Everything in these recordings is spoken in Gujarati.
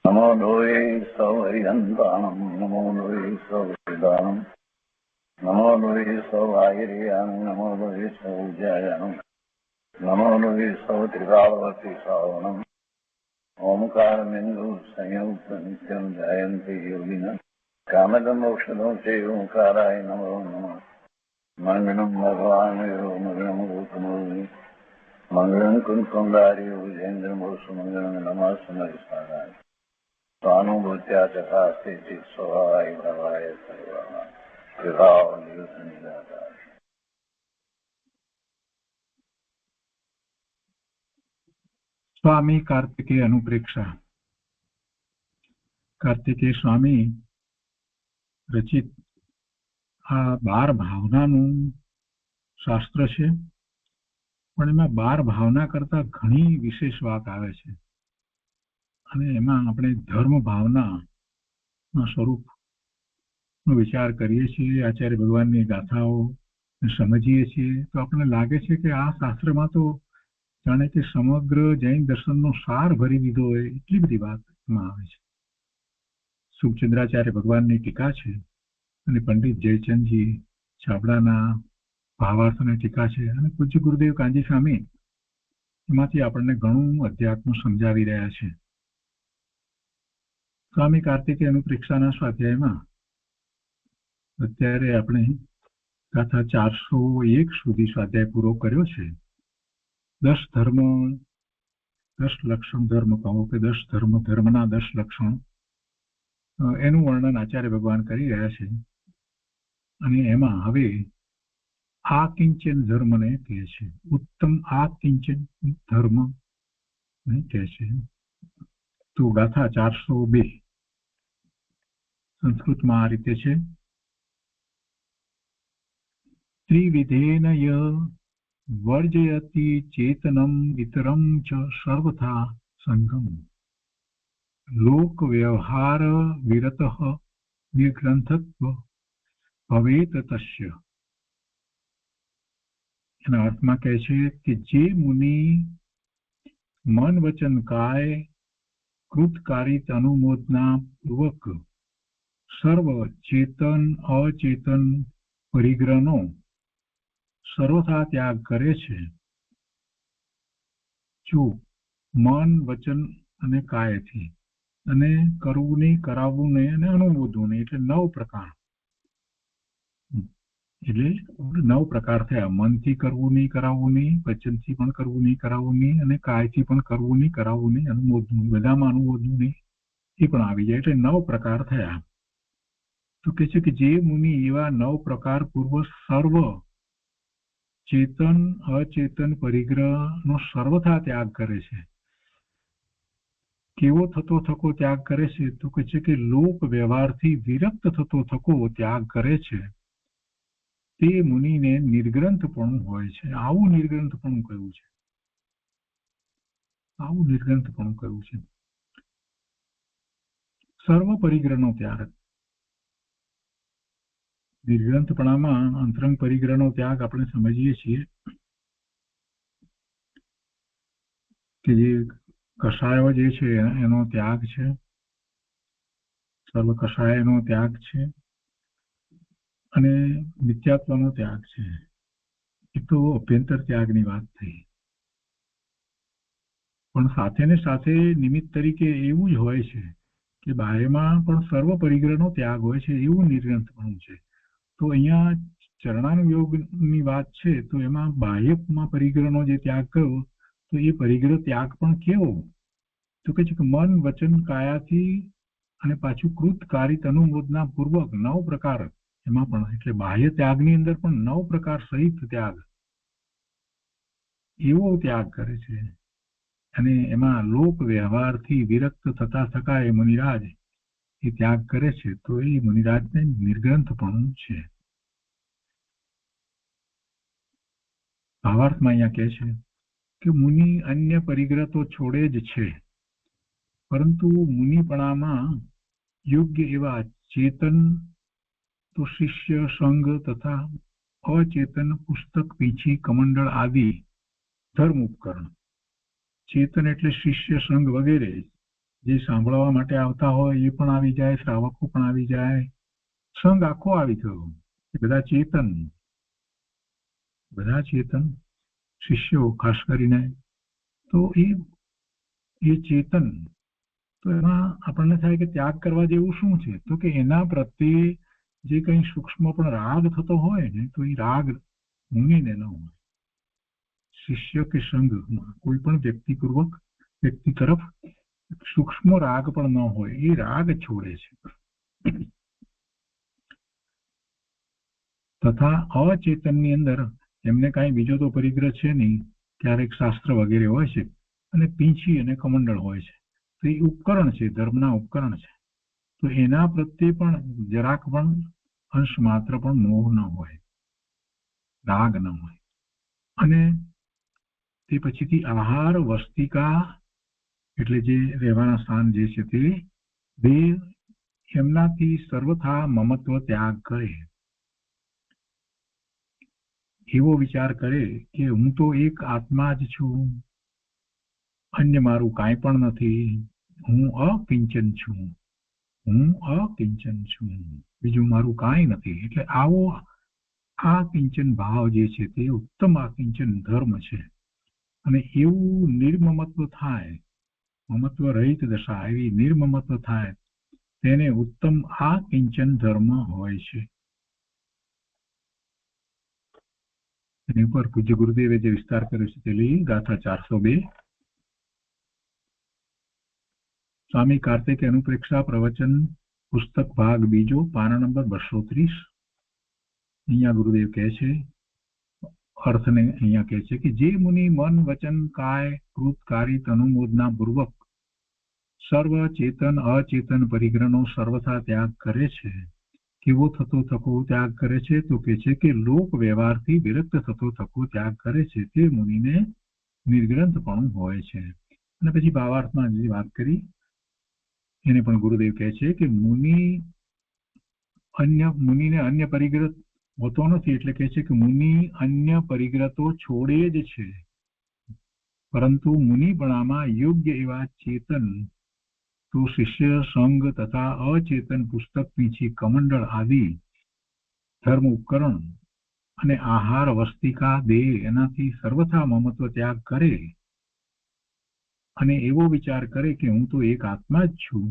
નમો લોહે સૌહરિહંતાણમ નમો લોહે સૌહરિદાનમ નમો લોહે સૌઆયર્યાણમ નમો લોહે સૌજ્યાયણમ નમો લોહે સૌત્રિકાળવતી શ્રાવણમ ઓમકારમિંદુ સંયુક્ત નિત્યમ જયંતિ યોગિન કામદમોક્ષદો છે ઓંકારાય નમો નમઃ મંગળમ ભગવાન મંગળમ ગૌતમોર્મિ મંગળમ કુંકુંદારી વિજેન્દ્રમોષ મંગળમ નમઃ સમરિસારાય સ્વાનુભૂત્યા ચકાસ્તે સ્વભાવાય ભવાય સર્વઃ વિભાવ નિયુત નિરાકાર. સ્વામી કાર્તિકેય અનુપ્રેક્ષા. કાર્તિકેય સ્વામી રચિત આ 12 ભાવનાનું શાસ્ત્ર છે, પણ એમાં 12 ભાવના કરતા ઘણી વિશેષ વાત આવે છે અને એમાં આપણે ધર્મ ભાવનાના સ્વરૂપનો વિચાર કરીએ છીએ, આચાર્ય ભગવાનની ગાથાઓ સમજીએ છીએ તો આપણને લાગે છે કે આ શાસ્ત્રમાં તો જાણે કે સમગ્ર જૈન દર્શનનો સાર ભરી દીધો હોય એટલી બધી વાત એમાં આવે છે. સુખચંદ્રાચાર્ય ભગવાનની ટીકા છે અને પંડિત જયચંદજી છાબડાના ભાવાર્થ અને ટીકા છે અને પૂજ્ય ગુરુદેવ કાંજી સ્વામી એમાંથી આપણને ઘણું અધ્યાત્મ સમજાવી રહ્યા છે. સ્વામી કાર્તિકેય અનુપ્રેક્ષાના સ્વાધ્યાયમાં અત્યારે આપણે ગાથા 401 સુધી સ્વાધ્યાય પૂરો કર્યો છે. 10 ધર્મ, 10 લક્ષણ ધર્મ કહો કે 10 ધર્મ, ધર્મના 10 લક્ષણ, એનું વર્ણન આચાર્ય ભગવાન કરી રહ્યા છે અને એમાં હવે આ કિંચન ધર્મને કહે છે, ઉત્તમ આ કિંચન ધર્મ કહે છે. તો ગાથા 402 સંસ્કૃતમાં આ રીતે છે. ત્રિવિધેન ય વર્જયતિ ચેતનમ ઇતરમ ચ સર્વથા સંગમ લોક વ્યવહાર વિરતઃ નિર્ગ્રંથત્વ ભવેત તસ્ય. એના અર્થમાં કહે છે કે જે મુનિ મન વચન કાય કૃતકારિત અનુમોદના પૂર્વક સર્વ ચેતન અચેતન પરિગ્રહનો સર્વથા ત્યાગ કરે છે, જો મન વચન અને કાયથી, અને કરવું નહીં, કરાવવું નહીં અને અનુમોદવું નહીં, એટલે 9 પ્રકાર. એટલે 9 પ્રકાર થયા. મનથી કરવું નહીં, કરાવવું નહીં, વચનથી પણ કરવું નહીં, કરાવવું નહીં, અને કાયથી પણ કરવું નહીં, કરાવવું નહીં, અનુમોદવું, બધામાં અનુમોદવું નહીં, એ પણ આવી જાય, એટલે 9 પ્રકાર થયા. તો કહે છે કે જે મુનિ એવા 9 પ્રકાર પૂર્વ સર્વ ચેતન અચેતન પરિગ્રહનો સર્વથા ત્યાગ કરે છે. કેવો થતો થકો ત્યાગ કરે છે? તો કહે છે કે લોક વ્યવહારથી વિરક્ત થતો થકો ત્યાગ કરે છે, તે મુનિને નિર્ગ્રંથપણું હોય છે. આવું નિર્ગ્રંથપણું કયું છે? આવું નિર્ગ્રંથપણું કયું છે? સર્વ પરિગ્રહનો ત્યાગ. નિર્ગ્રંથપણામાં અંતરંગ પરિગ્રહનો ત્યાગ આપણે સમજીએ છીએ કે જે કષાયો જે છે એનો ત્યાગ છે, સર્વ કષાયનો ત્યાગ છે અને નિત્યાત્વનો ત્યાગ છે. એ તો અભ્યંતર ત્યાગની વાત થઈ, પણ સાથે ને સાથે નિમિત્ત તરીકે એવું જ હોય છે કે બાહ્યમાં પણ સર્વ પરિગ્રહનો ત્યાગ હોય છે, એવું નિર્ગ્રંથપણું છે. તો અહીંયા ચરણાનુયોગની વાત છે તો એમાં બાહ્યમાં પરિગ્રહનો જે ત્યાગ કર્યો, તો એ પરિગ્રહ ત્યાગ પણ કેવો? તો કહે છે કે મન વચન કાયાથી અને પાછું કૃતકારિત અનુમોદના પૂર્વક 9 પ્રકાર એમાં પણ, એટલે બાહ્ય ત્યાગની અંદર પણ 9 પ્રકાર સહિત ત્યાગ, એવો ત્યાગ કરે છે. અને એમાં લોક વ્યવહારથી વિરક્ત થતા થતા એ મુનિરાજ એ ત્યાગ કરે છે, તો એ મુનિરાજને નિર્ગ્રંથપણું છે. ભાવાર્થમાં અહીંયા કહે છે કે મુનિ અન્ય પરિગ્રહ તો છોડે જ છે, પરંતુ મુનિપણામાં યોગ્ય એવા ચેતન તો શિષ્ય સંઘ તથા અચેતન પુસ્તક પીછી કમંડળ આદિ ધર્મ ઉપકરણ, ચેતન એટલે શિષ્ય સંઘ વગેરે, જે સાંભળવા માટે આવતા હોય એ પણ આવી જાય, શ્રાવકો પણ આવી જાય, સંઘ આખો આવી ગયો. એ બધા ચેતન શિષ્યો ખાસ કરીને. તો એ ચેતન, તો એમાં આપણને થાય કે ત્યાગ કરવા જેવું શું છે? તો કે એના પ્રત્યે જે કંઈ સૂક્ષ્મ પણ રાગ થતો હોય ને, તો એ રાગ ઊંઘીને ન હોય. શિષ્ય કે સંઘમાં કોઈ પણ વ્યક્તિ તરફ સૂક્ષ્મ રાગ પણ ન હોય, એ રાગ છોડે છે. તથા અચેતનની અંદર એમને કાંઈ બીજો તો પરિગ્રહ છે નહીં. ક્યારેક શાસ્ત્ર વગેરે હોય છે, અને પીંછી અને કમંડળ હોય છે. તો એ ઉપકરણ છે, ધર્મના ઉપકરણ છે. તો એના પ્રત્યે પણ જરાક પણ અંશ માત્ર પણ મોહ ન હોય, રાગ ન હોય. અને તે પછીથી આહાર વસ્તિકા એટલે જે રહેવાના સ્થાન જે છે તે એમનાથી સર્વથા મમત્વ ત્યાગ કરે. એવો વિચાર કરે કે હું તો એક આત્મા જ છું, અન્ય મારું કાંઈ પણ નથી, હું અકિંચન છું, બીજું મારું કાંઈ નથી. એટલે આવો આ કિંચન ભાવ જે છે તે ઉત્તમ આકિંચન ધર્મ છે. અને એવું નિર્મમત્વ થાય, મમત્વ રહિત દશા, એવી નિર્મમત્વ થાય, તેને ઉત્તમ આ કિંચન ધર્મ હોય છે. એની ઉપર પૂજ્ય ગુરુદેવે જે વિસ્તાર કર્યો છે તે લઈ ગાથા 402. સ્વામી કાર્તિકે અનુપ્રેક્ષા પ્રવચન પુસ્તક ભાગ બીજો, પાના નંબર 230. અહીંયા ગુરુદેવ કહે છે, અર્થને અહીંયા કહે છે કે જે મુનિ મન વચન કાય કૃત કારિત અનુમોદના પૂર્વક સર્વ ચેતન અચેતન પરિગ્રહનો સર્વથા ત્યાગ કરે છે. કેવો થતો થકો ત્યાગ કરે છે? તો કે છે કે લોક વ્યવહારથી વિરક્ત થતો થકો ત્યાગ કરે છે, તે મુનિને નિર્ગ્રંથપણું હોય છે. અને પછી ભાવાર્થમાં જે વાત કરી એને પણ ગુરુદેવ કહે છે કે મુનિને અન્ય પરિગ્રહ હોતો નથી. એટલે કહે છે કે મુનિ અન્ય પરિગ્રહ તો છોડે જ છે, પરંતુ મુનિપણામાં યોગ્ય એવા ચેતન તો શિષ્ય સંઘ તથા અચેતન પુસ્તક પીછી કમંડળ આદિ ધર્મ ઉપકરણ અને આહાર વસ્તિકા દેહ એનાથી સર્વથા મમત્વ ત્યાગ કરે અને એવો વિચાર કરે કે હું તો એક આત્મા જ છું,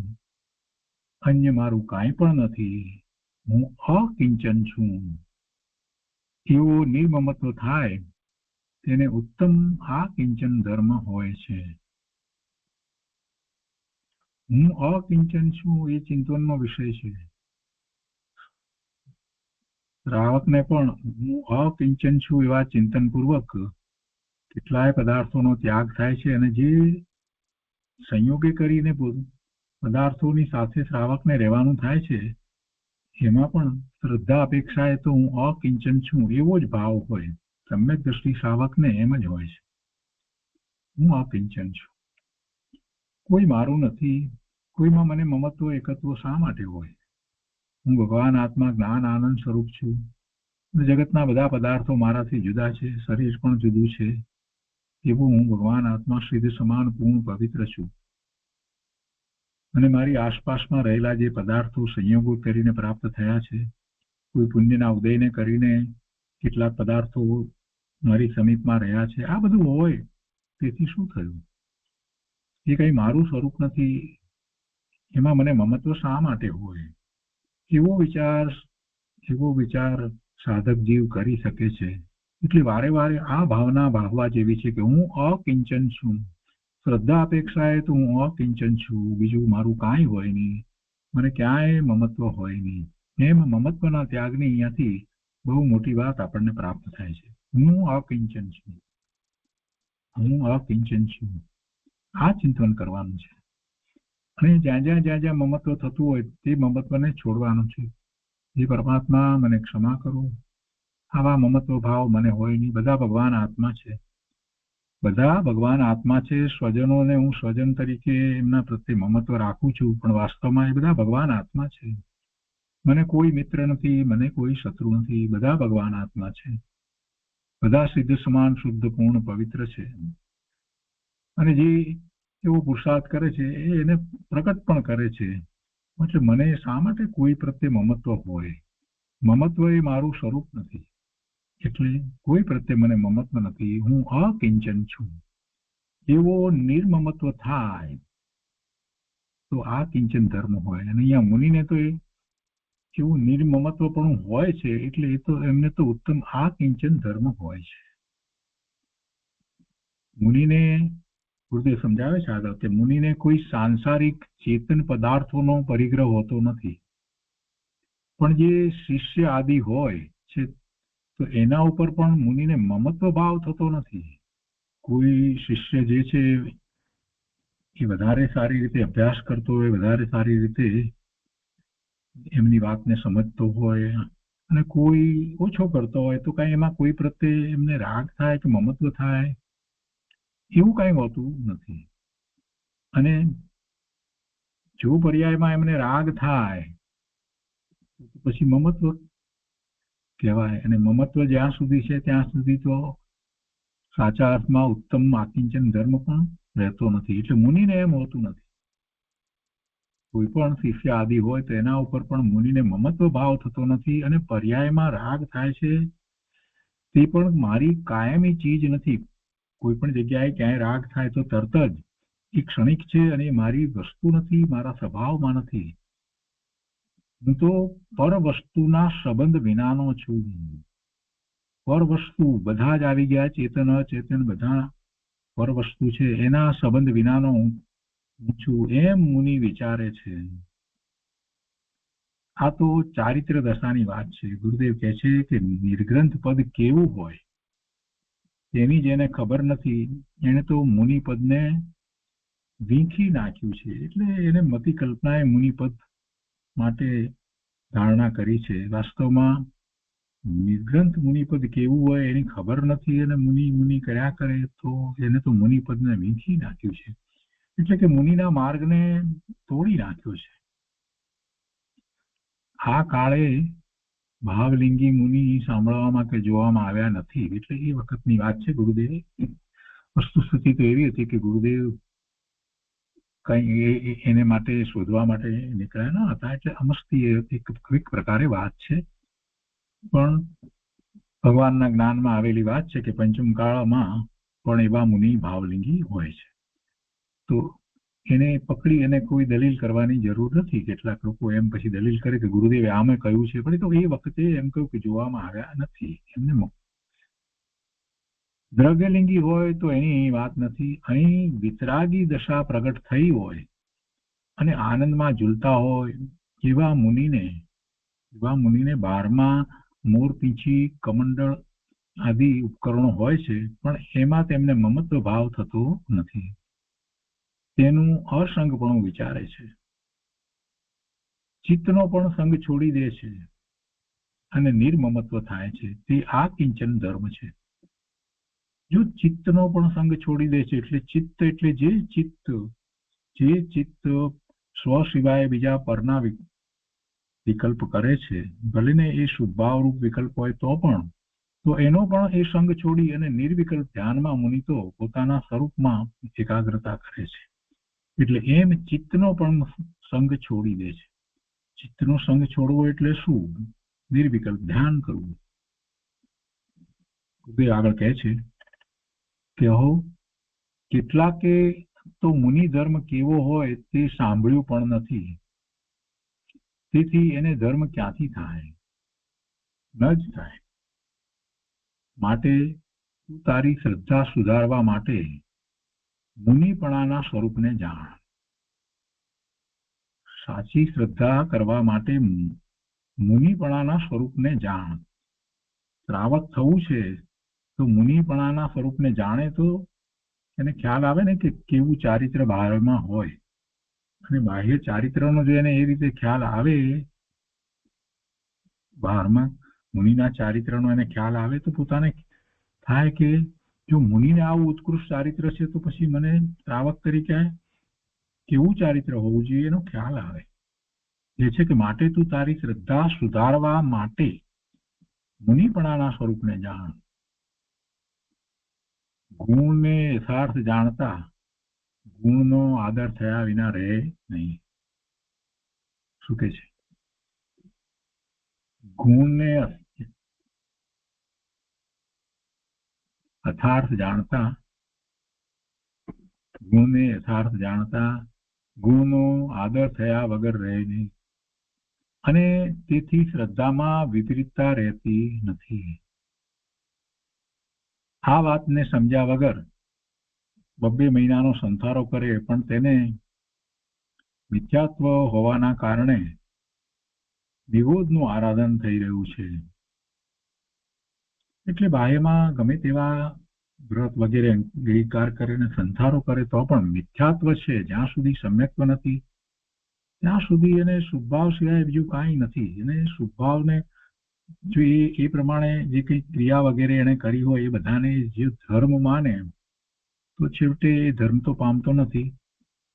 અન્ય મારું કાંઈ પણ નથી, હું અકિંચન છું. એવો નિર્મમત્વ થાય, તેને ઉત્તમ આ કિંચન ધર્મ હોય છે. હું અકિંચન છું એ ચિંતનનો વિષય છે. શ્રાવકને પણ હું અકિંચન છું એવા ચિંતન પૂર્વક કેટલાય પદાર્થોનો ત્યાગ થાય છે. અને જે સંયોગે કરીને પદાર્થોની સાથે શ્રાવકને રહેવાનું થાય છે, એમાં પણ શ્રદ્ધા અપેક્ષાએ તો હું અકિંચન છું એવો જ ભાવ હોય. સમ્યક દ્રષ્ટિ શ્રાવકને એમ જ હોય છે, હું અકિંચન છું, કોઈ મારું નથી, કોઈમાં મને મમત્વ એકત્વ શા માટે હોય? હું ભગવાન આત્મા જ્ઞાન આનંદ સ્વરૂપ છું. જગતના બધા પદાર્થો મારાથી જુદા છે, શરીર પણ જુદું છે, એવું હું ભગવાન આત્મા સિદ્ધ સમાન પૂર્ણ પવિત્ર છું. અને મારી આસપાસમાં રહેલા જે પદાર્થો સંયોગો કરીને પ્રાપ્ત થયા છે, કોઈ પુણ્યના ઉદયને કરીને કેટલાક પદાર્થો મારી સમીપમાં રહ્યા છે, આ બધું હોય તેથી શું થયું? એ કંઈ મારું સ્વરૂપ નથી, એમાં મને મમત્વ શા માટે હોય? એવો વિચાર સાધક જીવ કરી શકે છે. એટલે વારે વારે આ ભાવના ભાવવા જેવી છે કે હું અકિંચન છું. શ્રદ્ધા અપેક્ષાએ તો હું અકિંચન છું, બીજું મારું કાંઈ હોય નહીં, મને ક્યાંય મમત્વ હોય નહીં. એમ મમત્વના ત્યાગની અહીંયાથી બહુ મોટી વાત આપણને પ્રાપ્ત થાય છે. હું અકિંચન છું, આ ચિંતન કરવાનું છે. અને જ્યાં જ્યાં મમત્વ થતું હોય તે મમત્વને છોડવાનું છે. જે પરમાત્મા મને ક્ષમા કરો, આવા મમત્વ ભાવ મને હોય નહીં. બધા ભગવાન આત્મા છે. સ્વજનોને હું સ્વજન તરીકે એમના પ્રત્યે મમત્વ રાખું છું, પણ વાસ્તવમાં એ બધા ભગવાન આત્મા છે. મને કોઈ મિત્ર નથી, મને કોઈ શત્રુ નથી, બધા ભગવાન આત્મા છે. બધા સિદ્ધ સમાન શુદ્ધ પૂર્ણ પવિત્ર છે. અને જે એવો પુરુષાર્થ કરે છે એ એને પ્રગટ પણ કરે છે. એટલે મને શા માટે કોઈ પ્રત્યે મમત્વ હોય? મમત્વ એ મારું સ્વરૂપ નથી, એટલે કોઈ પ્રત્યે મને મમત્વ નથી, હું અકિંચન છું. એવો નિર્મમત્વ થાય તો આ કિંચન ધર્મ હોય. અને અહીંયા મુનિને તો એવું નિર્મમત્વ પણ હોય છે, એટલે એ તો એમને તો ઉત્તમ આ કિંચન ધર્મ હોય છે. મુનિને ગુરુદેવ સમજાવે છે આગળ કે મુનિને કોઈ સાંસારિક ચેતન પદાર્થોનો પરિગ્રહ હોતો નથી, પણ જે શિષ્ય આદિ હોય છે તો એના ઉપર પણ મુનિને મમત્વ ભાવ થતો નથી. કોઈ શિષ્ય જે છે એ વધારે સારી રીતે અભ્યાસ કરતો હોય, વધારે સારી રીતે એમની વાતને સમજતો હોય, અને કોઈ ઓછો કરતો હોય તો કઈ એમાં કોઈ પ્રત્યે એમને રાગ થાય કે મમત્વ થાય એવું કઈ હોતું નથી. અને જો પર્યાયમાં એમને રાગ થાય પછી મમત્વ કહેવાય. અને મમત્વ જ્યાં સુધી છે ત્યાં સુધી તો સાચા અર્થમાં ઉત્તમ આકિંચન ધર્મ પણ રહેતો નથી. એટલે મુનિને એમ હોતું નથી. કોઈ પણ શિષ્ય આદિ હોય તો એના ઉપર પણ મુનિને મમત્વ ભાવ થતો નથી, અને પર્યાયમાં રાગ થાય છે તે પણ મારી કાયમી ચીજ નથી. કોઈ પણ જગ્યાએ ક્યાંય રાગ થાય તો તરત જ એ ક્ષણિક છે અને મારી વસ્તુ નથી, મારા સ્વભાવમાં નથી. હું તો પર વસ્તુના સંબંધ વિનાનો છું. પર વસ્તુ બધા જ આવી ગયા, ચેતન અચેતન બધા પર વસ્તુ છે, એના સંબંધ વિનાનો હું છું એમ મુનિ વિચારે છે. આ તો ચારિત્ર દશાની વાત છે. ગુરુદેવ કહે છે કે નિર્ગ્રંથ પદ કેવું હોય તેની જેને ખબર નથી એને તો મુનિપદને વીંખી નાખ્યું છે. એટલે એને મતિ કલ્પનાએ મુનિપદ માટે ધારણા કરી છે. વાસ્તવમાં નિર્ગ્રંથ મુનિપદ કેવું હોય એની ખબર નથી અને મુનિ કર્યા કરે તો એને તો મુનિપદને વીંખી નાખ્યું છે. એટલે કે મુનિના માર્ગને તોડી નાખ્યો છે. આ કાળે ભાવલિંગી મુનિ સાંભળવામાં કે જોવામાં આવ્યા નથી. એટલે એ વખતની વાત છે. ગુરુદેવ વસ્તુસ્થિતિ તો એવી હતી કે ગુરુદેવ કઈ એને માટે શોધવા માટે નીકળ્યા ન હતા. એટલે અમસ્તી એક પ્રકારે વાત છે, પણ ભગવાનના જ્ઞાનમાં આવેલી વાત છે કે પંચમ કાળમાં પણ એવા મુનિ ભાવલિંગી હોય છે. તો એને પકડી અને કોઈ દલીલ કરવાની જરૂર નથી. કેટલાક લોકો એમ પછી દલીલ કરે કે ગુરુદેવે આમે કહ્યું છે, પણ તો એ વખતે એમ કહ્યું કે જોવામાં આવ્યા નથી. એમને દ્રવ્યલિંગી હોય તો એની વાત નથી. અહીં વિતરાગી દશા પ્રગટ થઈ હોય અને આનંદમાં ઝૂલતા હોય એવા મુનિને 12મા મોર પીંછી કમંડળ આદિ ઉપકરણો હોય છે, પણ એમાં તેમને મમત્વ ભાવ થતો નથી. તેનું અસંગપણું વિચારે છે, ચિત્તનો પણ સંગ છોડી દે છે અને નિર્મમત્વ થાય છે. તે આ કિંચન ધર્મ છે. જો ચિત્તનો પણ સંગ છોડી દે છે, એટલે ચિત્ત એટલે જે ચિત્ત સ્વ સિવાય બીજા પરના વિકલ્પ કરે છે, ભલે ને એ શુભાવરૂપ વિકલ્પ હોય તો પણ, તો એનો પણ એ સંગ છોડી અને નિર્વિકલ્પ ધ્યાનમાં મુનિ તો પોતાના સ્વરૂપમાં એકાગ્રતા કરે છે. એટલે એમ ચિત્તનો પણ સંગ છોડી દે છે. ચિત્તનો સંગ છોડવો એટલે શું? નિર્વિકલ્પ ધ્યાન કરવું. આગળ કહે છે કે કેટલાકે તો મુનિ ધર્મ કેવો હોય તે સાંભળ્યું પણ નથી, તેથી એને ધર્મ ક્યાંથી થાય? ન જ થાય. માટે તું તારી શ્રદ્ધા સુધારવા માટે મુનિપણાના સ્વરૂપને જાણ. સાચી શ્રદ્ધા કરવા માટે મુનિપણાના સ્વરૂપને જાણ. શ્રાવક થવું છે તો મુનિપણાના સ્વરૂપને જાણે તો એને ખ્યાલ આવે ને કે કેવું ચારિત્ર બહારમાં હોય. અને બાહ્ય ચારિત્રનો જો એને એ રીતે ખ્યાલ આવે, બહારમાં મુનિના ચારિત્રનો એને ખ્યાલ આવે તો પોતાને થાય કે જો મુનિને આવું ઉત્કૃષ્ટ ચારિત્ર છે તો પછી મને શ્રાવક તરીકે કેવું ચારિત્ર હોવું જોઈએ એનો ખ્યાલ આવે. જે છે કે માટે તું તારી શ્રદ્ધા સુધારવા માટે મુનિપણાના સ્વરૂપને જાણ. ગુણને યથાર્થ જાણતા ગુણનો આદર થયા વિના રહે નહીં. શું કે છે? ગુણને યથાર્થ જાણતા, ગુણને યથાર્થ જાણતા ગુણનો આદર થયા વગર રહે નહીં, અને તેથી શ્રદ્ધામાં વિપરીતતા રહેતી નથી. આ વાતને સમજ્યા વગર 2 મહિનાનો સંથારો કરે પણ તેને મિથ્યાત્વ હોવાના કારણે નિગોદનું આરાધન થઈ રહ્યું છે. એટલે બાહ્યમાં ગમે તેવા વ્રત વગેરે અંગીકાર કરીને સંથારો કરે તો પણ મિથ્યાત્વ છે. જ્યાં સુધી સમ્યક્ત્વ નથી ત્યાં સુધી એને શુભભાવ સિવાય બીજું કાંઈ નથી. એને શુભભાવને જો એ પ્રમાણે જે કંઈ ક્રિયા વગેરે એને કરી હોય એ બધાને જે ધર્મ માને તો છેવટે એ ધર્મ તો પામતો નથી.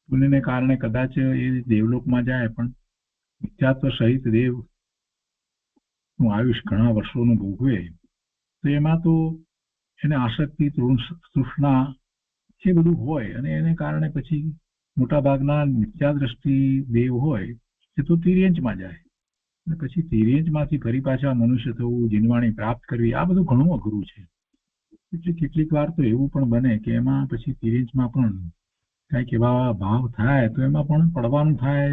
પુણ્યને કારણે કદાચ એ દેવલોકમાં જાય પણ મિથ્યાત્વ સહિત દેવનું આયુષ ઘણા વર્ષોનું ભોગવે તો એમાં તો એને આસક્તિ, તૃષ્ણા એ બધું હોય, અને એને કારણે પછી મોટાભાગના મિથ્યાદ્રષ્ટિ દેવ હોય એ તો તિર્યંચમાં જાય, અને પછી તિર્યંચમાંથી ફરી પાછા મનુષ્ય થવું, જીનવાણી પ્રાપ્ત કરવી, આ બધું ઘણું અઘરું છે. એટલે કેટલીક વાર તો એવું પણ બને કે એમાં પછી તિર્યંચમાં પણ કાંઈક એવા ભાવ થાય તો એમાં પણ પડવાનું થાય,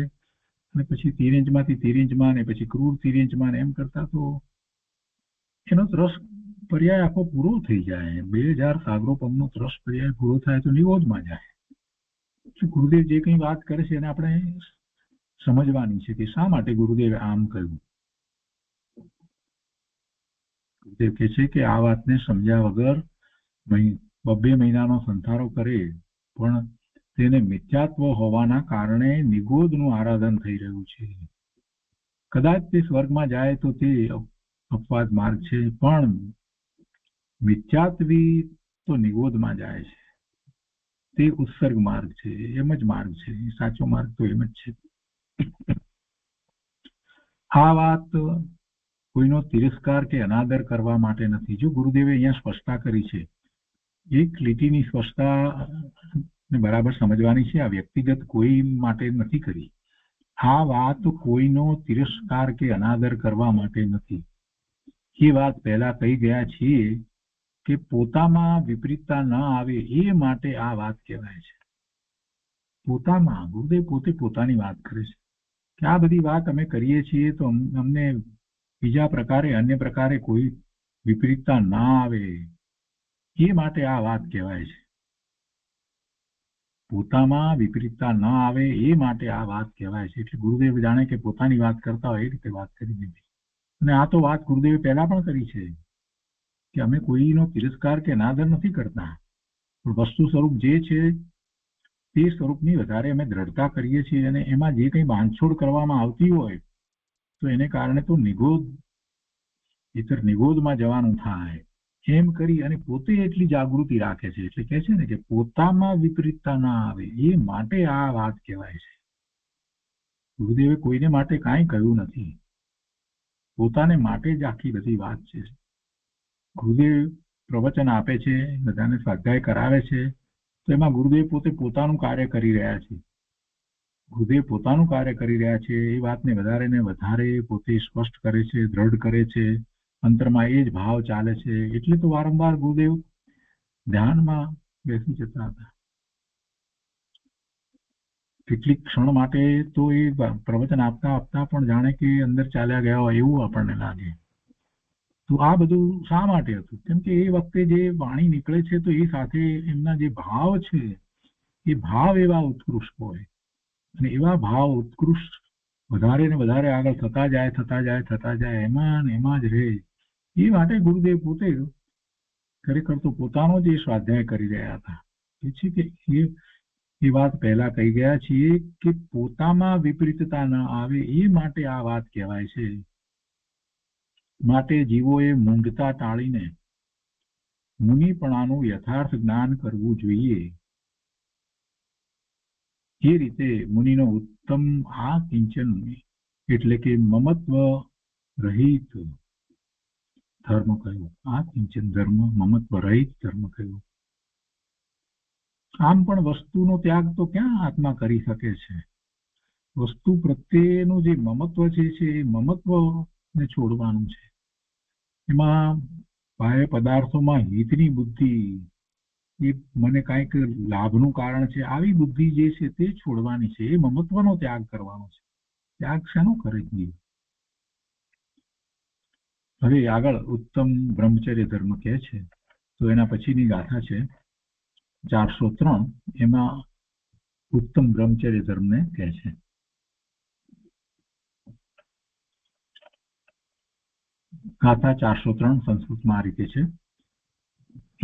અને પછી તિર્યંચમાંથી તિર્યંચમાં ને પછી ક્રૂર તિર્યંચમાં એમ કરતા તો એનો રસ પર્યાય આખો પૂરો થઈ જાય. 2000 સાગરોપમનો રસ પર્યાય પૂરો થાય તો નિરોધમાં જાય. ગુરુદેવ જે કંઈ વાત કરે છે એને આપણે સમજવાની છે કે શા માટે ગુરુદેવે આમ કહ્યું. ગુરુદેવ કહે છે કે આ વાતને સમજ્યા વગર 2 મહિનાનો સંથારો કરે પણ તેને મિથ્યાત્વ હોવાના કારણે નિગોદનું આરાધન થઈ રહ્યું છે. કદાચ તે સ્વર્ગમાં જાય તો તે અપવાદ માર્ગ છે, પણ મિથ્યાત્વી તો નિગોદમાં જાય છે. તે ઉત્સર્ગ માર્ગ છે, એમ જ માર્ગ છે. સાચો માર્ગ તો એમ જ છે. આ વાત કોઈનો તિરસ્કાર કે અનાદર કરવા માટે નથી. જો ગુરુદેવે અહીંયા સ્પષ્ટતા કરી છે, એક લીટીની સ્પષ્ટતા બરાબર સમજવાની છે. આ વ્યક્તિગત કોઈ માટે નથી કરી. આ વાત કોઈનો તિરસ્કાર કે અનાદર કરવા માટે નથી. એ વાત પહેલા કહી ગયા છીએ કે પોતામાં વિપરીતતા ન આવે એ માટે આ વાત કહેવાય છે. પોતામાં ગુરુદેવ પોતે પોતાની વાત કરે છે કે આ બધી વાત અમે કરીએ છીએ તો અમને બીજા પ્રકારે, અન્ય પ્રકારે કોઈ વિપરીતતા ના આવે એ માટે આ વાત કહેવાય છે. પોતામાં વિપરીતતા ન આવે એ માટે આ વાત કહેવાય છે. એટલે ગુરુદેવ જાણે કે પોતાની વાત કરતા હોય એ રીતે વાત કરી દીધી. અને આ તો વાત ગુરુદેવે પહેલા પણ કરી છે કે અમે કોઈનો તિરસ્કાર કે અનાદર નથી કરતા, પણ વસ્તુ સ્વરૂપ જે છે તે સ્વરૂપની વધારે અમે દ્રઢતા કરીએ છીએ, અને એમાં જે કંઈ બાંધછોડ કરવામાં આવતી હોય તો એને કારણે તો નિગોદમાં જવાનું થાય. એમ કરી અને પોતે એટલી જાગૃતિ રાખે છે. એટલે કહે છે ને કે પોતામાં વિપરીતતા ના આવે એ માટે આ વાત કહેવાય છે. ગુરુદેવે કોઈને માટે કાંઈ કહ્યું નથી, પોતાને માટે જ આખી બધી વાત છે. ગુરુદેવ પ્રવચન આપે છે, બધાને સ્વાધ્યાય કરાવે છે, તો એમાં ગુરુદેવ પોતે પોતાનું કાર્ય કરી રહ્યા છે. ગુરુદેવ પોતાનું કાર્ય કરી રહ્યા છે એ વાતને વધારે ને વધારે પોતે સ્પષ્ટ કરે છે, દ્રઢ કરે છે. અંતરમાં એ જ ભાવ ચાલે છે. એટલે તો વારંવાર ગુરુદેવ ધ્યાનમાં બેસી જતા હતા. કેટલીક ક્ષણ માટે તો એ પ્રવચન આપતા આપતા પણ જાણે કે અંદર ચાલ્યા ગયા હોય એવું આપણને લાગે. તો આ બધું શા માટે હતું? કેમ કે એ વખતે જે વાણી નીકળે છે તો એ સાથે એમના જે ભાવ છે એ ભાવ એવા ઉત્કૃષ્ટ હોય, અને એવા ભાવ ઉત્કૃષ્ટ વધારે ને વધારે આગળ થતા જાય એમાં જ રહે. એ માટે ગુરુદેવ પોતે ખરેખર તો પોતાનો જ સ્વાધ્યાય કરી રહ્યા હતા. એ વાત પહેલા કહી ગયા છીએ કે પોતામાં વિપરીતતા ન આવે એ માટે આ વાત કહેવાય છે. માટે જીવોએ મૂંઢતા ટાળીને મુનિપણાનું યથાર્થ જ્ઞાન કરવું જોઈએ. એ રીતે મુનિનો ઉત્તમ આ કિંચન એટલે કે મમત્વ રહિત ધર્મ કયો. આ કિંચન ધર્મ મમત્વ રહિત ધર્મ કયો. આમ પણ વસ્તુનો ત્યાગ તો ક્યાં આત્મા કરી શકે છે? વસ્તુ પ્રત્યેનું જે મમત્વ છે એ મમત્વને છોડવાનું છે. એમાં બાહ્ય પદાર્થોમાં હિતની બુદ્ધિ, એ મને કાંઈક લાભનું કારણ છે, આવી બુદ્ધિ જે છે તે છોડવાની છે. એ મમત્વનો ત્યાગ કરવાનો છે. ત્યાગ શાનો કરે છે? હવે આગળ ઉત્તમ બ્રહ્મચર્ય ધર્મ કહે છે, તો એના પછીની ગાથા છે 403. એમાં ઉત્તમ બ્રહ્મચર્ય ધર્મને કહે છે. ગાથા 403 સંસ્કૃતમાં આ રીતે છે.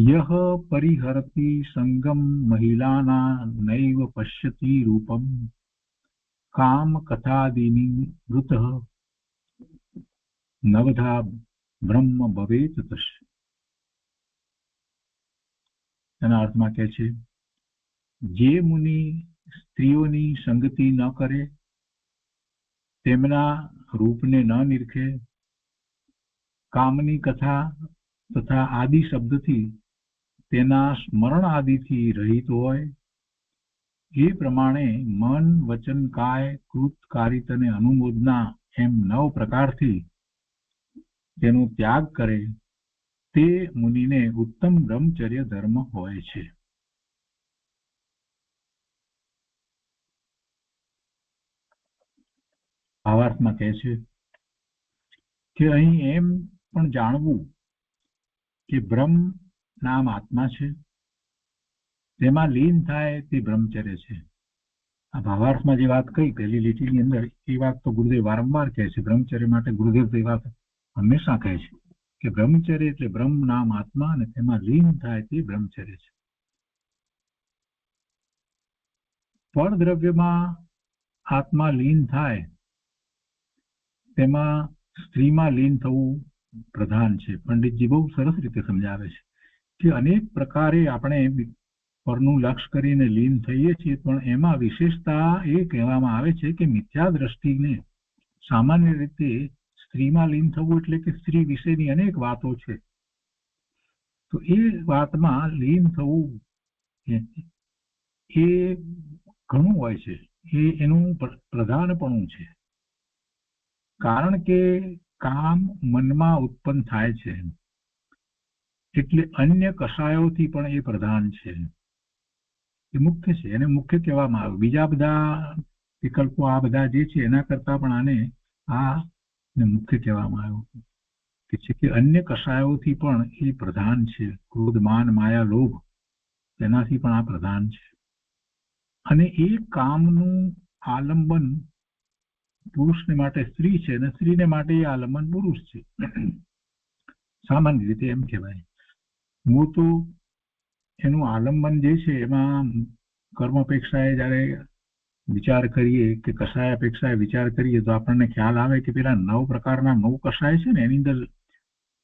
યહ પરિહરતિ સંગમ મહિલાના નૈવ પશ્યતિ રૂપમ કામ કથાદિની વૃતઃ નવધા બ્રહ્મ ભવેત તસ્ય. એના અર્થમાં કહે છે, જે મુનિ સ્ત્રીઓની સંગતિ ન કરે, તેમના રૂપને ન નિરખે, કામની કથા તથા આદિ શબ્દથી તેના સ્મરણ આદિથી રહિત હોય, એ પ્રમાણે મન વચન કાય કૃત કારિત અને અનુમોદના એમ 9 પ્રકારથી તેનો ત્યાગ કરે, તે મુનિને ઉત્તમ બ્રહ્મચર્ય ધર્મ હોય છે. ભાવાર્થમાં કહે છે કે અહીં એમ પણ જાણવું કે બ્રહ્મ નામ આત્મા છે, તેમાં લીન થાય તે બ્રહ્મચર્ય છે. આ ભાવાર્થમાં જે વાત કહી પહેલી લીટીની અંદર, એ વાત તો ગુરુદેવ વારંવાર કહે છે. બ્રહ્મચર્ય માટે ગુરુદેવ તો એ વાત હંમેશા કહે છે કે બ્રહ્મચર્ય એટલે બ્રહ્મ નામ આત્મા અને તેમાં લીન થાય તે બ્રહ્મચર્ય છે. પરદ્રવ્યમાં આત્મા લીન થાય, તેમાં સ્ત્રીમાં લીન થવું પ્રધાન છે. પંડિતજી બહુ સરસ રીતે સમજાવે છે કે અનેક પ્રકારે આપણે પરનું લક્ષ્ય કરીને લીન થઈએ છીએ, પણ એમાં વિશેષતા એ કહેવામાં આવે છે કે મિથ્યા દ્રષ્ટિને સામાન્ય રીતે સ્ત્રીમાં લીન થવું એટલે કે સ્ત્રી વિશેની અનેક વાતો છે, તો એ વાતમાં લીન થવું એ ઘણું હોય છે. એ એનું પ્રધાનપણું છે. કારણ કે કામ મનમાં ઉત્પન્ન થાય છે, એટલે અન્ય કશાયોથી પણ એ પ્રધાન છે. એ મુખ્ય છે. એને મુખ્ય કહેવામાં આવે. બીજા બધા વિકલ્પો આ બધા જે છે એના કરતા પણ આને મુખ્ય કહેવામાં આવ્યું કે અન્ય કશાયોથી પણ એ પ્રધાન છે. ક્રોધ માન માયા લોભ, તેનાથી પણ આ પ્રધાન છે. અને એ કામનું આલંબન પુરુષને માટે સ્ત્રી છે અને સ્ત્રીને માટે એ આલંબન પુરુષ છે. સામાન્ય રીતે એમ કહેવાય. હું તો એનું આલંબન જે છે એમાં કર્મ અપેક્ષાએ જયારે વિચાર કરીએ કે કશાય અપેક્ષાએ વિચાર કરીએ તો આપણને ખ્યાલ આવે કે પેલા 9 પ્રકારના 9 કશાય છે ને, એની અંદર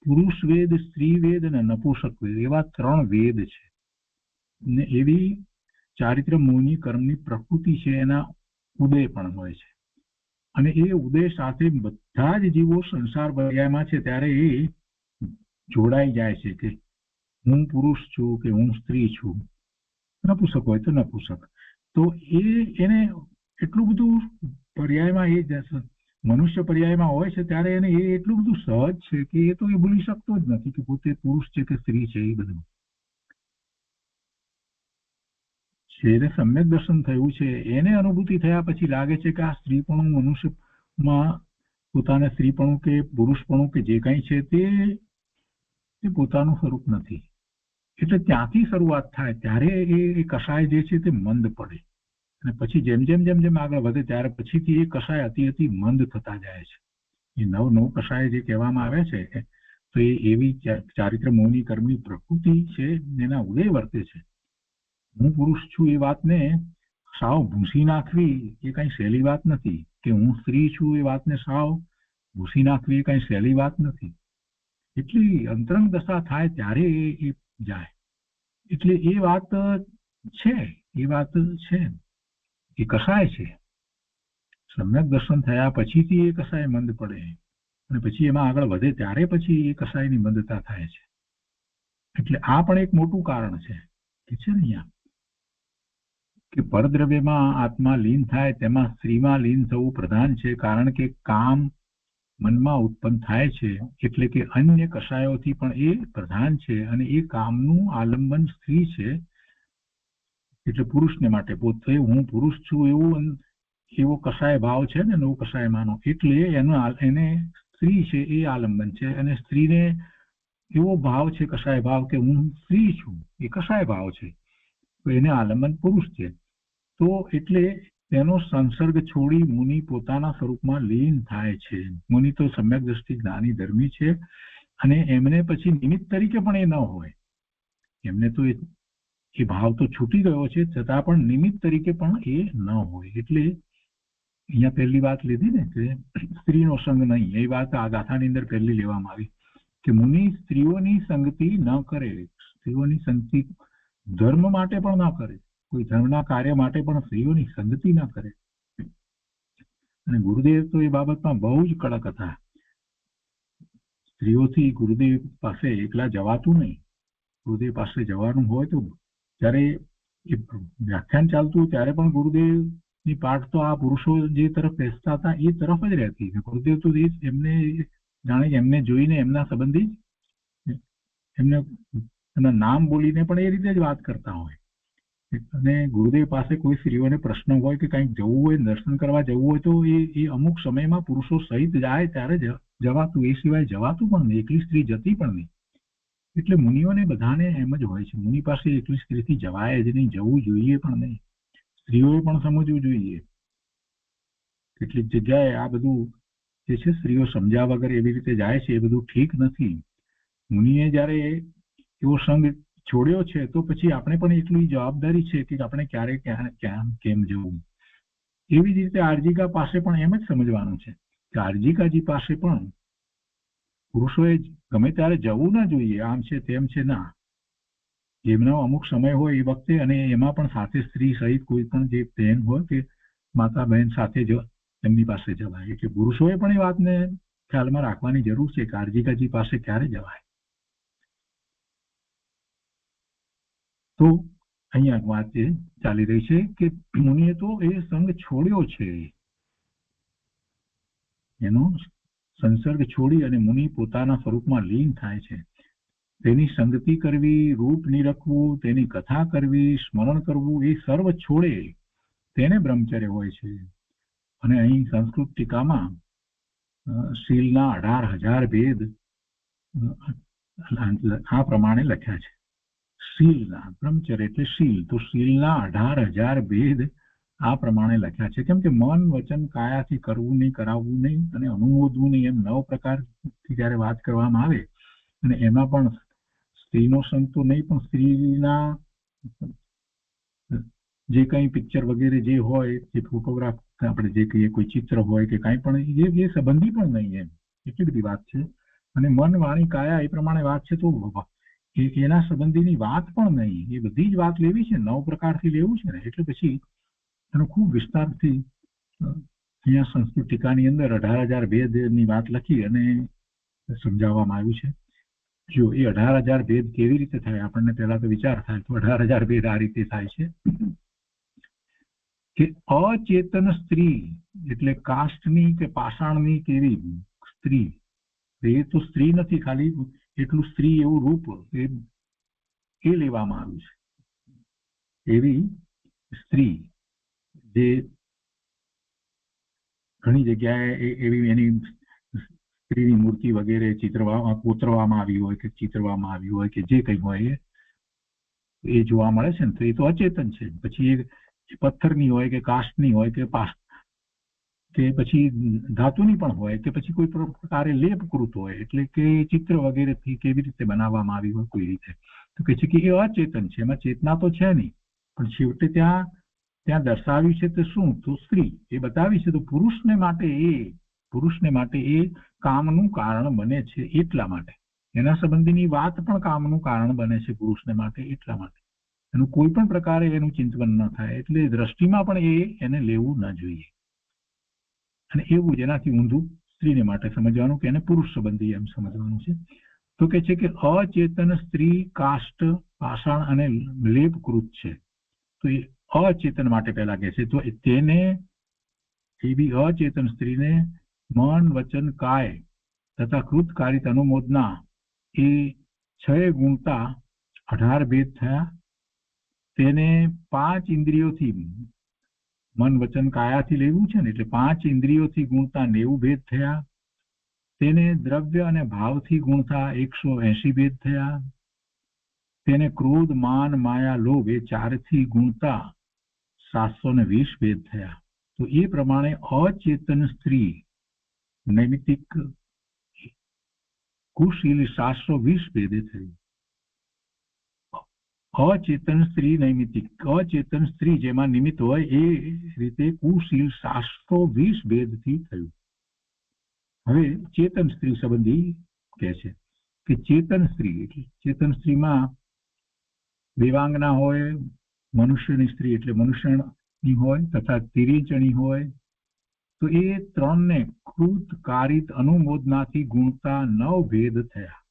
પુરુષ વેદ, સ્ત્રી વેદ અને નપુંસક વેદ એવા 3 વેદ છે. ને એવી ચારિત્ર મોહની કર્મની પ્રકૃતિ છે, એના ઉદય પણ હોય છે. અને એ ઉદય સાથે બધા જ જીવો સંસાર પર્યાયમાં છે ત્યારે એ જોડાઈ જાય છે કે હું પુરુષ છું કે હું સ્ત્રી છું. નપુંસક હોય તો નપુંસક. તો એને એટલું બધું પર્યાયમાં એ મનુષ્ય પર્યાયમાં હોય છે ત્યારે એને એ એટલું બધું સહજ છે કે એ તો એ ભૂલી શકતો જ નથી કે પોતે પુરુષ છે કે સ્ત્રી છે. એ બધું જેને સમ્યક દર્શન થયું છે એને અનુભૂતિ થયા પછી લાગે છે કે આ સ્ત્રીપણું મનુષ્યમાં પોતાને સ્ત્રીપણું કે પુરુષપણું કે જે કંઈ છે તે પોતાનું સ્વરૂપ નથી. એટલે ત્યાંથી શરૂઆત થાય ત્યારે એ કષાય જે છે તે મંદ પડે, અને પછી જેમ જેમ જેમ જેમ આગળ વધે ત્યારે પછીથી એ કષાય અતિ મંદ થતા જાય છે. એ 9 કષાય જે કહેવામાં આવે છે તો એ એવી ચારિત્ર મોહની કર્મની પ્રકૃતિ છે, એના ઉદય વર્તે છે. હું પુરુષ છું એ વાતને સાવ ભૂંસી નાખવી એ કઈ સહેલી વાત નથી, કે હું સ્ત્રી છું એ વાતને સાવ ભૂંસી નાખવી એ કઈ સહેલી વાત નથી. એટલી અંતરંગ દશા થાય ત્યારે એ જાય. એટલે એ વાત છે, એ કસાય છે. સમ્યક દર્શન થયા પછીથી એ કસાય મંદ પડે અને પછી એમાં આગળ વધે ત્યારે પછી એ કસાયની મંદતા થાય છે. એટલે આ પણ એક મોટું કારણ છે કે છે ને અહીંયા કે પરદ્રવ્યમાં આત્મા લીન થાય તેમાં સ્ત્રીમાં લીન થવું પ્રધાન છે, કારણ કે કામ મનમાં ઉત્પન્ન થાય છે, એટલે કે અન્ય કશાયોથી પણ એ પ્રધાન છે, અને એ કામનું આલંબન સ્ત્રી છે. એટલે પુરુષને માટે પોતે હું પુરુષ છું એવો કશાય ભાવ છે ને, એવો કશાય માનો, એટલે એને સ્ત્રી છે એ આલંબન છે, અને સ્ત્રીને એવો ભાવ છે કશાય ભાવ કે હું સ્ત્રી છું, એ કશાય ભાવ છે, તો એને આલંબન પુરુષ છે. તો એટલે તેનો સંસર્ગ છોડી મુનિ પોતાના સ્વરૂપમાં લીન થાય છે. મુનિ તો સમ્યક દ્રષ્ટિ જ્ઞાની ધર્મી છે, અને એમને પછી નિમિત્ત તરીકે પણ એ ન હોય, એમને તો એ ભાવ તો છૂટી ગયો છે, છતાં પણ નિમિત્ત તરીકે પણ એ ન હોય. એટલે અહીંયા પહેલી વાત લીધી ને કે સ્ત્રીનો સંગ નહીં, એ વાત આ ગાથાની અંદર પહેલી લેવામાં આવી કે મુનિ સ્ત્રીઓની સંગતિ ન કરે, સ્ત્રીઓની સંગતિ ધર્મ માટે પણ ન કરે, કોઈ ધર્મના કાર્ય માટે પણ સ્ત્રીઓની સંગતિ ન કરે. અને ગુરુદેવ તો એ બાબતમાં બહુ જ કડક હતા. સ્ત્રીઓથી ગુરુદેવ પાસે એકલા જવાતું નહીં. ગુરુદેવ પાસે જવાનું હોય તો જ્યારે એ વ્યાખ્યાન ચાલતું ત્યારે પણ ગુરુદેવની પાઠ તો આ પુરુષો જે તરફ બેસતા હતા એ તરફ જ રહેતી. ગુરુદેવ તો એમને જાણે એમને જોઈને એમના સંબંધી એમને એમના નામ બોલીને પણ એ રીતે જ વાત કરતા હોય. અને ગુરુદેવ પાસે કોઈ સ્ત્રીઓને પ્રશ્ન હોય કે કંઈક જવું હોય, દર્શન કરવા જવું હોય, તો એ અમુક સમયમાં પુરુષો સહિત જાય ત્યારે જવાતું, એ સિવાય જવાતું પણ નહીં, એકલી સ્ત્રી જતી પણ નહીં. એટલે મુનિઓને બધાને એમ જ હોય છે, મુનિ પાસે એકલી સ્ત્રીથી જવાય જ નહીં, જવું જોઈએ પણ નહીં. સ્ત્રીઓએ પણ સમજવું જોઈએ. કેટલીક જગ્યાએ આ બધું જે છે સ્ત્રીઓ સમજ્યા વગર એવી રીતે જાય છે, એ બધું ઠીક નથી. મુનિએ જયારે એવો સંગ છોડ્યો છે તો પછી આપણે પણ એટલી જવાબદારી છે કે આપણે ક્યારે ક્યાં કેમ જવું. એવી જ રીતે આર્જિકા પાસે પણ એમ જ સમજવાનું છે કે આર્જિકાજી પાસે પણ પુરુષોએ ગમે ત્યારે જવું ના જોઈએ, આમ છે તેમ છે ના. એમનો અમુક સમય હોય એ વખતે, અને એમાં પણ સાથે સ્ત્રી સહિત કોઈ પણ જે બહેન હોય કે માતા બહેન સાથે જ એમની પાસે જવાય. એટલે પુરુષોએ પણ એ વાતને ખ્યાલમાં રાખવાની જરૂર છે કે આર્જિકાજી પાસે ક્યારે જવાય. તો અહીંયા વાત એ ચાલી રહી છે કે મુનિએ તો એ સંગ છોડ્યો છે, એનો સંસર્ગ છોડી અને મુનિ પોતાના સ્વરૂપમાં લીન થાય છે. તેની સંગતિ કરવી, રૂપ નિરખવું, તેની કથા કરવી, સ્મરણ કરવું, એ સર્વ છોડે તેને બ્રહ્મચર્ય હોય છે. અને અહીં સંસ્કૃત ટીકામાં શીલના 18,000 ભેદ આ પ્રમાણે લખ્યા છે. શીલના, બ્રહ્મચર્ય એટલે શીલ, તો શીલના 18,000 ભેદ આ પ્રમાણે લખ્યા છે. કેમ કે મન, વચન, કાયાથી કરવું નહીં, કરાવવું નહીં અને અનુમોદવું નહીં, એમ 9 પ્રકારથી જયારે વાત કરવામાં આવે, અને એમાં પણ સ્ત્રીનો સંગ તો નહીં, પણ સ્ત્રીના જે કંઈ પિક્ચર વગેરે જે હોય, જે ફોટોગ્રાફ આપણે જે કહીએ, કોઈ ચિત્ર હોય કે કાંઈ પણ, એ સંબંધી પણ નહીં, એમ એટલી બધી વાત છે. અને મન, વાણી, કાયા એ પ્રમાણે વાત છે, તો એના સંબંધીની વાત પણ નહીં, એ બધી જ વાત લેવી છે, 9 પ્રકારથી લેવું છે ને. એટલે પછી એનો ખૂબ વિસ્તારથી અહીંયા સંસ્કૃત ટીકાની અંદર 18,000 ભેદની વાત લખી અને સમજાવવામાં આવ્યું છે. જો એ 18,000 ભેદ કેવી રીતે થાય, આપણને પહેલા તો વિચાર થાય, તો 18,000 ભેદ આ રીતે થાય છે કે અચેતન સ્ત્રી એટલે કાષ્ટની કે પાષાણની કેવી સ્ત્રી, એ તો સ્ત્રી નથી, ખાલી એટલું સ્ત્રી એવું રૂપ એ લેવામાં આવ્યું છે. એવી સ્ત્રી જે ઘણી જગ્યાએ એવી એની સ્ત્રીની મૂર્તિ વગેરે કોતરવામાં આવી હોય કે ચિત્રવામાં આવી હોય કે જે કંઈ હોય એ જોવા મળે છે ને, તો એ તો અચેતન છે. પછી એ પથ્થરની હોય કે કાષ્ટની હોય કે પછી ધાતુની પણ હોય કે પછી કોઈ પ્રકારે લેપકૃત હોય, એટલે કે ચિત્ર વગેરેથી કેવી રીતે બનાવવામાં આવી હોય કોઈ રીતે, તો કે છે કે એ અચેતન છે, એમાં ચેતના તો છે નહીં, પણ છેવટે ત્યાં દર્શાવ્યું છે તો શું, તો સ્ત્રી એ બતાવી છે. તો પુરુષને માટે એ કામનું કારણ બને છે, એટલા માટે એના સંબંધીની વાત પણ કામનું કારણ બને છે પુરુષને માટે, એટલા માટે એનું કોઈ પણ પ્રકારે એનું ચિંતન ન થાય. એટલે દ્રષ્ટિમાં પણ એને લેવું ન જોઈએ. અને એવું જેનાથી ઊંધું સ્ત્રીને માટે સમજવાનું કે એને પુરુષ સંબંધી એમ સમજવાનું છે. તો કે છે કે અચેતન સ્ત્રી કાષ્ટ, પાષાણ અને લેપકૃત છે. તો એ અચેતન માટે પહેલા કહે છે. તો તેને એવી અચેતન સ્ત્રીને મન વચન કાય તથા કૃતકારિત અનુમોદના એ 6 ગુણતા 18 ભેદ થયા. તેને 5 ઇન્દ્રિયોથી મન વચન કાયાથી લેવું છે ને, એટલે 5 ઇન્દ્રિયોથી ગુણતા 90 ભેદ થયા. તેને દ્રવ્ય અને ભાવથી ગુણતા 180 ભેદ થયા. તેને ક્રોધ માન માયા લોભ એ 4 થી ગુણતા 720 ભેદ થયા. તો એ પ્રમાણે અચેતન સ્ત્રી નૈમિતિક કુશીલ 720 ભેદે થયું. અચેતન સ્ત્રી નૈમિતિક, અચેતન સ્ત્રી જેમાં નિમિત્ત હોય એ રીતે કુશીલ 720 ભેદથી થયું. હવે ચેતન સ્ત્રી સંબંધી કહે છે કે ચેતન સ્ત્રી એટલે ચેતન સ્ત્રીમાં દેવાંગના હોય, મનુષ્યની સ્ત્રી એટલે મનુષ્યની હોય તથા તિર્યંચણી હોય. તો એ 3ને કૃત કારિત અનુમોદનાથી ગુણતા 9 ભેદ થયા.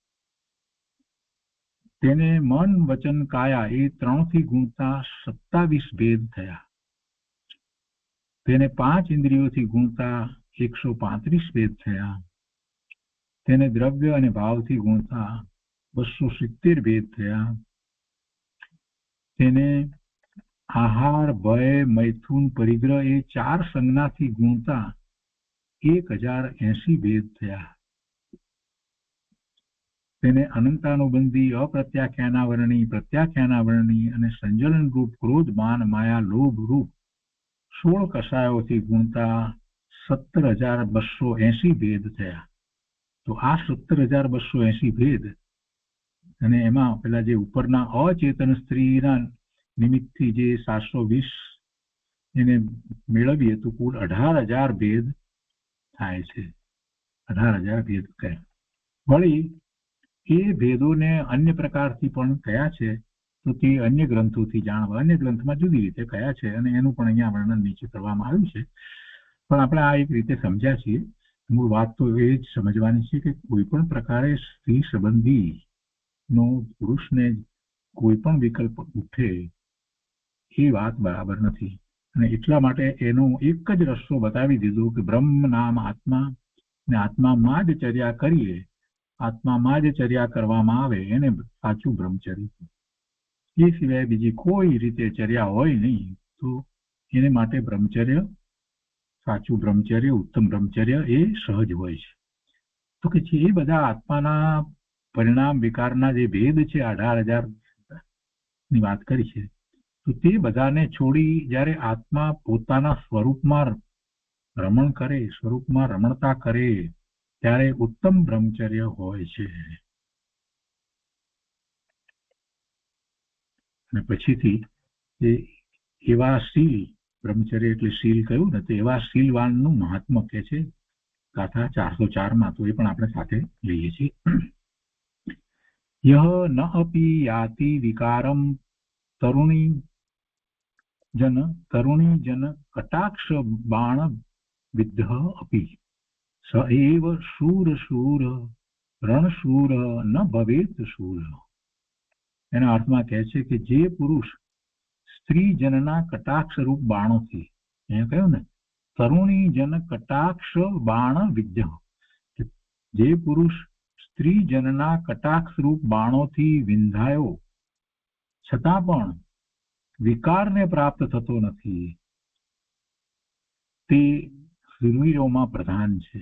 તેને મન વચન કાયા એ 3 થી ગુણતા 27 ભેદ થયા. તેને 5 ઇન્દ્રિયોથી ગુણતા 135 ભેદ થયા. તેને દ્રવ્ય અને ભાવથી ગુણતા 270 ભેદ થયા. તેને આહાર ભય મૈથુન પરિગ્રહ એ 4 સંજ્ઞાથી ગુણતા 1080 ભેદ થયા. તેને અનંતાનુબંધી અપ્રત્યાખ્યાનાવરણી પ્રત્યાખ્યાનાવરણી અને સંજલન રૂપ ક્રોધ માન માયા લોભ રૂપ 16 કષાયોથી ગુણતા 17,280 ભેદ થયા. તો આ 17,280 ભેદ અને એમાં પેલા જે ઉપરના અચેતન સ્ત્રીના નિમિત્તથી જે 720 એને મેળવીએ તો કુલ 18,000 ભેદ થાય છે. 18,000 ભેદ કહે. વળી એ ભેદોને અન્ય પ્રકારથી પણ કયા છે તો તે અન્ય ગ્રંથોથી જાણવા, અન્ય ગ્રંથમાં જુદી રીતે કયા છે અને એનું પણ અહીંયા વર્ણન નીચે કરવામાં આવ્યું છે. પણ આપણે આ એક રીતે સમજ્યા છીએ. મૂળ વાત તો એ જ સમજવાની છે કે કોઈ પણ પ્રકારે સ્ત્રી સંબંધી નો પુરુષને કોઈ પણ વિકલ્પ ઉઠે એ વાત બરાબર નથી. અને એટલા માટે એનો એક જ રસ્તો બતાવી દીધો કે બ્રહ્મ નામ આત્મા ને આત્મામાં જ ચર્યા કરીએ, આત્મામાં જ ચર્યા કરવામાં આવે એને સાચું બ્રહ્મચર્ય. એ સિવાય બીજી કોઈ રીતે ચર્યા હોય નહીં તો એને માટે બ્રહ્મચર્ય, સાચું બ્રહ્મચર્ય, ઉત્તમ બ્રહ્મચર્ય એ સહજ હોય છે. તો કે એ બધા આત્માના પરિણામ વિકારના જે ભેદ છે 18,000 ની વાત કરી છે, તો તે બધાને છોડી જ્યારે આત્મા પોતાના સ્વરૂપમાં રમણ કરે, સ્વરૂપમાં રમણતા કરે ત્યારે ઉત્તમ બ્રહ્મચર્ય હોય છે. અને પછીથી એવા શીલ, બ્રહ્મચર્ય એટલે શીલ કહ્યું ને, તો એવા શીલવાનનું મહાત્મ્ય કહે છે ગાથા 404 તો એ પણ આપણે સાથે લઈએ છીએ. યહ ન અપી યાતિ વિકારમ તરુણી જન કટાક્ષ બાણ વિદ્ધ અપી સ એવ શૂર શૂર રણશૂર ન ભવેત શૂર. એના અર્થમાં કહે છે કે જે પુરુષ સ્ત્રી જનના કટાક્ષ રૂપ બાણોથી, અહીંયા કહ્યું ને તરુણી જન કટાક્ષ બાણ વિદ્ય, જે પુરુષ સ્ત્રી જનના કટાક્ષ રૂપ બાણોથી વિંધાયો છતાં પણ વિકારને પ્રાપ્ત થતો નથી તે શૂરવીરોમાં પ્રધાન છે.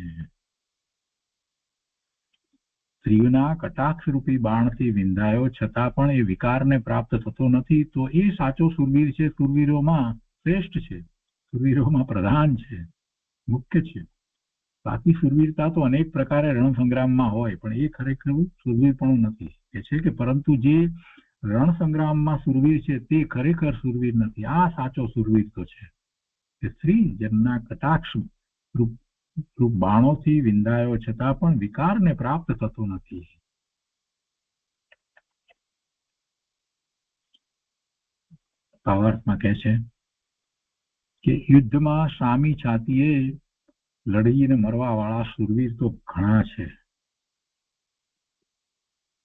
સ્ત્રીઓના કટાક્ષ રૂપી બાણથી વિંધાયો છતાં પણ એ વિકારને પ્રાપ્ત થતો નથી તો એ સાચો શૂરવીર છે, શૂરવીરોમાં શ્રેષ્ઠ છે, શૂરવીરોમાં પ્રધાન છે, મુખ્ય છે. બાકી શૂરવીરતા તો અનેક પ્રકારે રણ સંગ્રામમાં હોય પણ એ ખરેખર શૂરવીર પણ નથી. એ છે કે પરંતુ જે રણ સંગ્રામમાં શૂરવીર છે તે ખરેખર શૂરવીર નથી. આ સાચો શૂરવીર તો છે કે સ્ત્રી જનના કટાક્ષ રૂપ બાણોથી વિંધાયો છતાં પણ વિકારને પ્રાપ્ત થતો નથી. ભાવાર્થમાં કહે છે કે યુદ્ધમાં સામી છાતીએ લડીને મરવા વાળા શૂરવીર તો ઘણા છે,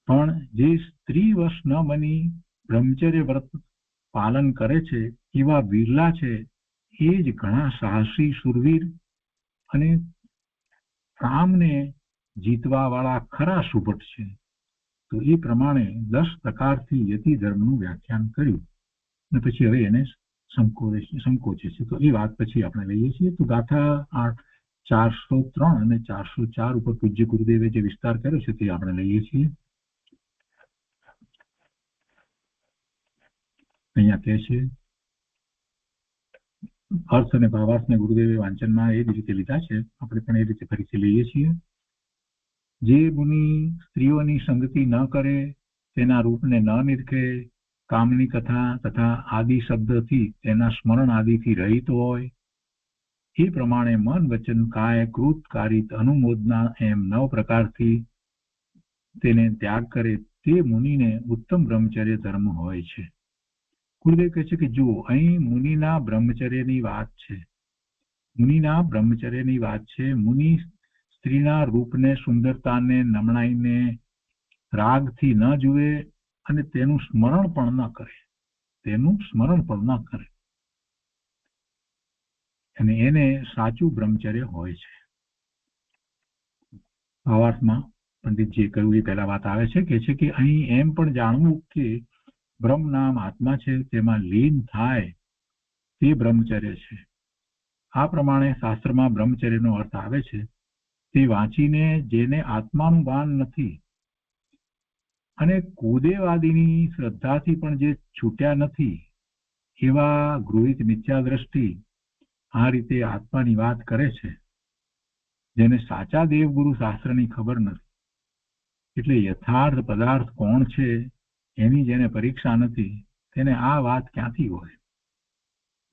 પણ જે સ્ત્રી વશ ન બની બ્રહ્મચર્ય વ્રત પાલન કરે છે એવા વિરલા છે, એ જ ઘણા સાહસી શૂરવીર અને કામને જીતવા વાળા ખરા સુભટ છે. તો એ પ્રમાણે 10 પ્રકારથી યતિ ધર્મનું વ્યાખ્યાન કર્યું અને પછી હવે એને સંકોચે છે. તો એ વાત પછી આપણે લઈએ છીએ. તો ગાથા 403 અને 404 ઉપર પૂજ્ય ગુરુદેવે જે વિસ્તાર કર્યો છે તે આપણે લઈએ છીએ. અહીંયા કહે છે, અર્થ અને ભાવાર્થને ગુરુદેવે વાંચનમાં એ જ રીતે લીધા છે, આપણે પણ એ રીતે ફરીથી લઈએ છીએ. જે મુનિ સ્ત્રીઓની સંગતિ ન કરે, તેના રૂપને ન નિરખે, કામની કથા તથા આદિ શબ્દથી તેના સ્મરણ આદિથી રહિત હોય, એ પ્રમાણે મન વચન કાય કૃત કારિત અનુમોદના એમ 9 પ્રકારથી તેને ત્યાગ કરે, તે મુનિને ઉત્તમ બ્રહ્મચર્ય ધર્મ હોય છે. ગુરુદેવ કહે છે કે જુઓ, અહીં મુનિના બ્રહ્મચર્યની વાત છે. મુનિના બ્રહ્મચર્યની વાત છે. મુનિ સ્ત્રીના રૂપને, સુંદરતાને, નમણાઈને રાગથી ન જુએ અને તેનું સ્મરણ પણ ન કરે. અને એને સાચું બ્રહ્મચર્ય હોય છે. ભાવાર્થમાં પંડિતજીએ કહ્યું એ પહેલા વાત આવે છે, કે છે કે અહીં એમ પણ જાણવું કે બ્રહ્મ નામ આત્મા છે, તેમાં લીન થાય તે બ્રહ્મચર્ય છે. આ પ્રમાણે શાસ્ત્રમાં બ્રહ્મચર્યનો અર્થ આવે છે તે વાંચીને જેને આત્માનું ભાન નથી અને કુદેવાદીની શ્રદ્ધાથી પણ જે છૂટ્યા નથી, એવા ગૃહિત મિથ્યા દ્રષ્ટિ આ રીતે આત્માની વાત કરે છે, જેને સાચા દેવગુરુ શાસ્ત્રની ખબર નથી, એટલે યથાર્થ પદાર્થ કોણ છે એની જેને પરીક્ષા નથી, તેને આ વાત ક્યાંથી હોય?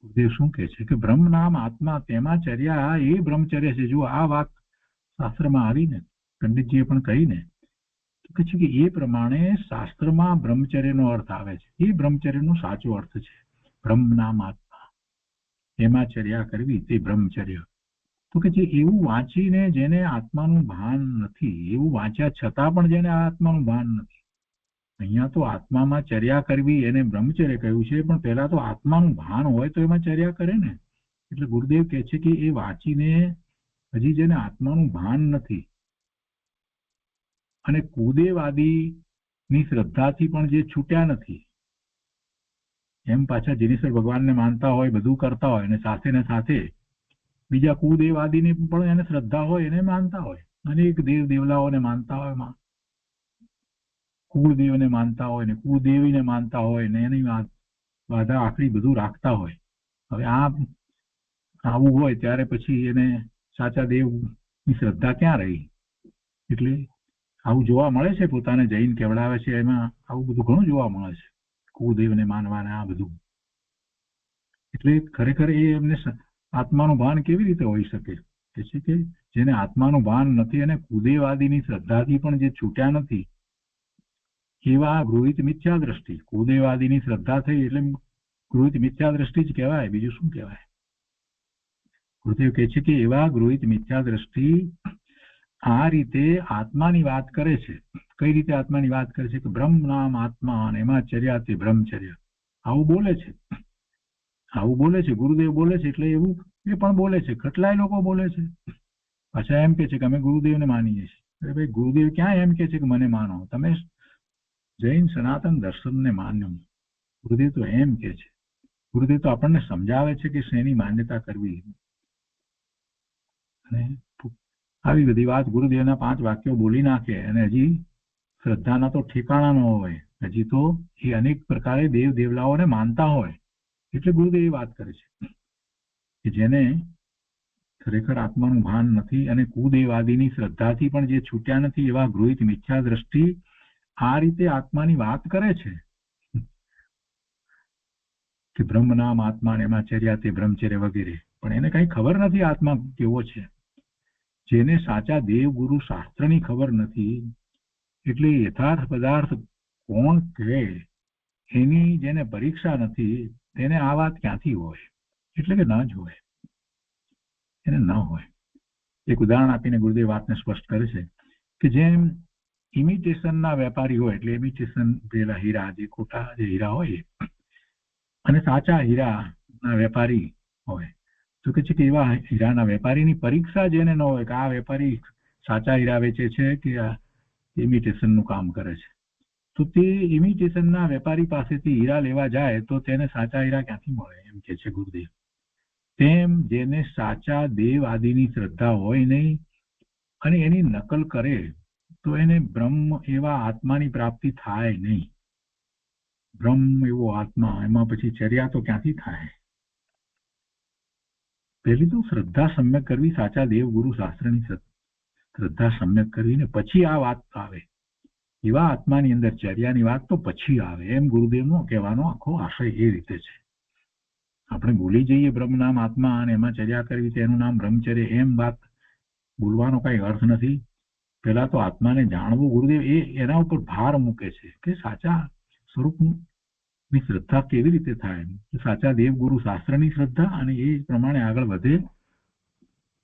ગુરુદેવ શું કહે છે કે બ્રહ્મ નામ આત્મા, તેમાં ચર્યા એ બ્રહ્મચર્ય છે. જો આ વાત શાસ્ત્રમાં આવીને પંડિતજીએ પણ કહીને તો કહે છે કે એ પ્રમાણે શાસ્ત્રમાં બ્રહ્મચર્યનો અર્થ આવે છે. એ બ્રહ્મચર્યનો સાચો અર્થ છે. બ્રહ્મ નામ આત્મા, એમાં ચર્યા કરવી તે બ્રહ્મચર્ય. તો કે જે એવું વાંચીને જેને આત્માનું ભાન નથી, એવું વાંચ્યા છતાં પણ જેને આત્માનું ભાન નથી, અહીંયા તો આત્મામાં ચર્યા કરવી એને બ્રહ્મચર્ય કહ્યું છે, પણ પહેલા તો આત્માનું ભાન હોય તો એમાં ચર્યા કરે ને. એટલે ગુરુદેવ કહે છે કે એ વાંચીને હજી જેને આત્માનું ભાન નથી અને કુદેવાદીની શ્રદ્ધાથી પણ જે છૂટ્યા નથી, એમ પાછા જીનેશ્વર ભગવાનને માનતા હોય, બધું કરતા હોય, અને સાથે ને સાથે બીજા કુદેવાદીને પણ એને શ્રદ્ધા હોય, એને માનતા હોય, અનેક દેવ દેવલાઓને માનતા હોય, કુળદેવને માનતા હોય ને કુળદેવીને માનતા હોય ને એની બાધા આખરી બધું રાખતા હોય. હવે આવું હોય ત્યારે પછી એને સાચા દેવની શ્રદ્ધા ક્યાં રહી? એટલે આવું જોવા મળે છે. પોતાને જૈન કેવડાવે છે એમાં આવું બધું ઘણું જોવા મળે છે, કુળદેવને માનવાના આ બધું. એટલે ખરેખર એ એમને આત્માનું ભાન કેવી રીતે હોઈ શકે? કે છે કે જેને આત્માનું ભાન નથી અને કુદેવાદીની શ્રદ્ધાથી પણ જે છૂટ્યા નથી, એવા ગૃહિત મિથ્યા દ્રષ્ટિ. કુદેવાદીની શ્રદ્ધા થઈ એટલે ગૃહિત મિથ્યા દ્રષ્ટિ જ કહેવાય, બીજું શું કહેવાય? ગુરુદેવ કહે છે કે એવા ગૃહિત મિથ્યા દ્રષ્ટિ આ રીતે આત્માની વાત કરે છે. કઈ રીતે આત્માની વાત કરે છે? કે બ્રહ્મ નામ આત્મા અને એમાં ચર્યા તે બ્રહ્મચર્ય. આવું બોલે છે, ગુરુદેવ બોલે છે એટલે એવું એ પણ બોલે છે. કેટલાય લોકો બોલે છે, પાછા એમ કે છે કે અમે ગુરુદેવને માનીએ છીએ. અરે ભાઈ, ગુરુદેવ ક્યાં એમ કે છે કે મને માનો? તમે જૈન સનાતન દર્શનને માન્યો. ગુરુદેવ તો એમ કે છે, ગુરુદેવ તો આપણને સમજાવે છે કે શેની માન્યતા કરવી. અને આવી બધી વાત ગુરુદેવના 5 વાક્યો બોલી નાખે અને હજી શ્રદ્ધાના તો ઠેકાણા ન હોય, હજી તો એ અનેક પ્રકારે દેવ દેવલાઓને માનતા હોય. એટલે ગુરુદેવ એ વાત કરે છે કે જેને ખરેખર આત્માનું ભાન નથી અને કુદેવાદીની શ્રદ્ધાથી પણ જે છૂટ્યા નથી, એવા ગૃહિત મિથ્યા દ્રષ્ટિ આ રીતે આત્માની વાત કરે છે કે બ્રહ્મ નામ આત્મા, એમાં ચર્યા તે બ્રહ્મચર્ય વગેરે. પણ એને કઈ ખબર નથી આત્મા કેવો છે. જેને સાચા દેવગુરુ શાસ્ત્રની ખબર નથી, એટલે યથાર્થ પદાર્થ કોણ કહે એની જેને પરીક્ષા નથી, તેને આ વાત ક્યાંથી હોય? એટલે કે ન જ હોય, એને ન હોય. એક ઉદાહરણ આપીને ગુરુદેવ વાતને સ્પષ્ટ કરે છે કે જેમ ઇમિટેશનના વેપારી હોય, એટલે ઇમિટેશન પેલા હીરા, જે ખોટા જે હીરા હોય, અને સાચા હીરાના વેપારી હોય તો કે છે કે એવા હીરાના વેપારીની પરીક્ષા જેને ન હોય કે આ વેપારી સાચા હીરા વેચે છે કે ઇમિટેશનનું કામ કરે છે, તો તે ઇમિટેશનના વેપારી પાસેથી હીરા લેવા જાય તો તેને સાચા હીરા ક્યાંથી મળે, એમ કે છે ગુરુદેવ. તેમ જેને સાચા દેવ આદિની શ્રદ્ધા હોય નહીં અને એની નકલ કરે તો એને બ્રહ્મ એવા આત્માની પ્રાપ્તિ થાય નહીં. બ્રહ્મ એવો આત્મા, એમાં પછી ચર્યા તો ક્યાંથી થાય? પહેલી તો શ્રદ્ધા સમ્યક કરવી, સાચા દેવ ગુરુ શાસ્ત્રની શ્રદ્ધા સમ્યક કરવી, ને પછી આ વાત આવે. એવા આત્માની અંદર ચર્યાની વાત તો પછી આવે, એમ ગુરુદેવનો કહેવાનો આખો આશય એ રીતે છે. આપણે ભૂલી જઈએ બ્રહ્મ નામ આત્મા અને એમાં ચર્યા કરવી તેનું નામ બ્રહ્મચર્ય, એમ વાત બોલવાનો કઈ અર્થ નથી. પહેલા તો આત્માને જાણવું, ગુરુદેવ એના ઉપર ભાર મૂકે છે કે સાચા સ્વરૂપની શ્રદ્ધા કેવી રીતે થાય. સાચા દેવ ગુરુ શાસ્ત્રની શ્રદ્ધા, અને એ પ્રમાણે આગળ વધે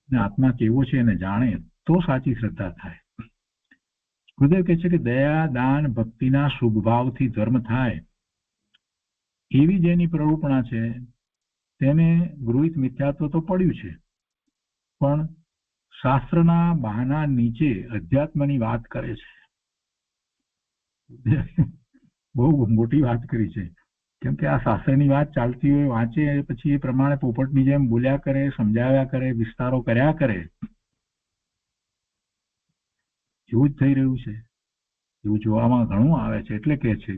ને આત્મા કેવો છે એને જાણે તો સાચી શ્રદ્ધા થાય. ગુરુદેવ કહે છે કે દયા દાન ભક્તિના શુભ ભાવથી ધર્મ થાય એવી જેની પ્રરૂપણા છે તેને ગૃહિત મિથ્યાત્વ તો પડ્યું છે, પણ શાસ્ત્રના બહાના નીચે અધ્યાત્મની વાત કરે છે. બહુ મોટી વાત કરી છે, કેમ કે આ શાસ્ત્રની વાત ચાલતી હોય, વાંચે પછી એ પ્રમાણે પોપટની જેમ બોલ્યા કરે, સમજાવ્યા કરે, વિસ્તારો કર્યા કરે, એવું જ થઈ રહ્યું છે. એવું જોવામાં ઘણું આવે છે. એટલે કે છે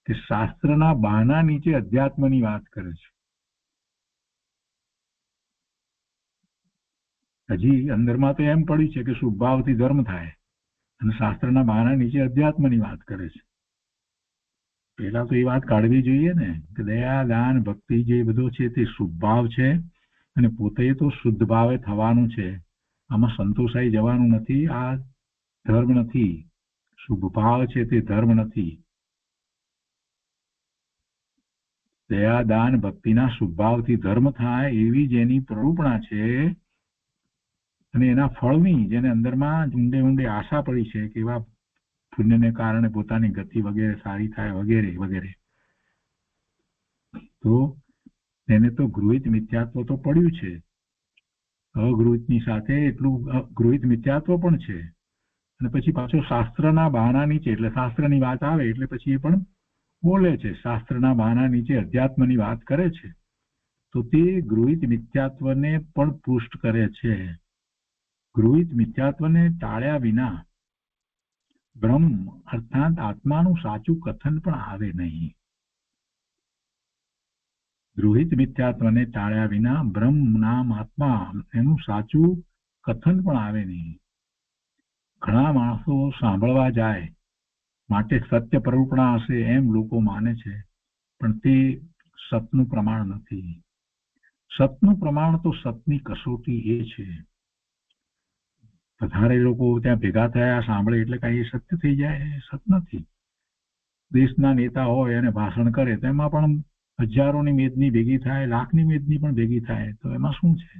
કે શાસ્ત્રના બહાના નીચે અધ્યાત્મની વાત કરે છે. હજી અંદરમાં તો એમ પડ્યું છે કે શુભ ભાવથી ધર્મ થાય, અને શાસ્ત્રના બહાના નીચે અધ્યાત્મની વાત કરે છે. પહેલા તો એ વાત કાઢવી જોઈએ ને કે દયા દાન ભક્તિ જે બધો છે તે શુભ ભાવ છે, અને પોતે તો શુદ્ધ ભાવે થવાનું છે. આમાં સંતોષાઈ જવાનું નથી. આ ધર્મ નથી. શુભ ભાવ છે તે ધર્મ નથી. દયા દાન ભક્તિના શુભ ભાવથી ધર્મ થાય એવી જેની પ્રરૂપણા છે, અને એના ફળની જેને અંદરમાં ઊંડે ઊંડે આશા પડી છે કે એવા પુણ્યને કારણે પોતાની ગતિ વગેરે સારી થાય વગેરે વગેરે, તો તેને તો ગૃહિત મિથ્યાત્વ તો પડ્યું છે. અગૃહિતની સાથે એટલું ગૃહિત મિથ્યાત્વ પણ છે. અને પછી પાછો શાસ્ત્રના બહાના નીચે, એટલે શાસ્ત્રની વાત આવે એટલે પછી એ પણ બોલે છે, શાસ્ત્રના બહાના નીચે અધ્યાત્મની વાત કરે છે, તો તે ગૃહિત મિથ્યાત્વને પણ પુષ્ટ કરે છે. ગૃહિત મિથ્યાત્વને ટાળ્યા વિના બ્રહ્મ અર્થાત આત્માનું સાચું કથન પણ આવે નહીં. ગૃહિત મિથ્યાત્વને ટાળ્યા વિના બ્રહ્મ નામ આત્મા એનું સાચું કથન પણ આવે નહીં. ઘણા માણસો સાંભળવા જાય માટે સત્ય પ્રરૂપણા હશે એમ લોકો માને છે, પણ તે સતનું પ્રમાણ નથી. સતનું પ્રમાણ તો સતની કસોટી એ છે. વધારે લોકો ત્યાં ભેગા થયા સાંભળે એટલે કઈ સત્ય થઈ જાય? સત નથી. દેશના નેતા હોય અને ભાષણ કરે તો એમાં પણ હજારોની મેદની ભેગી થાય, લાખની મેદની પણ ભેગી થાય, તો એમાં શું છે?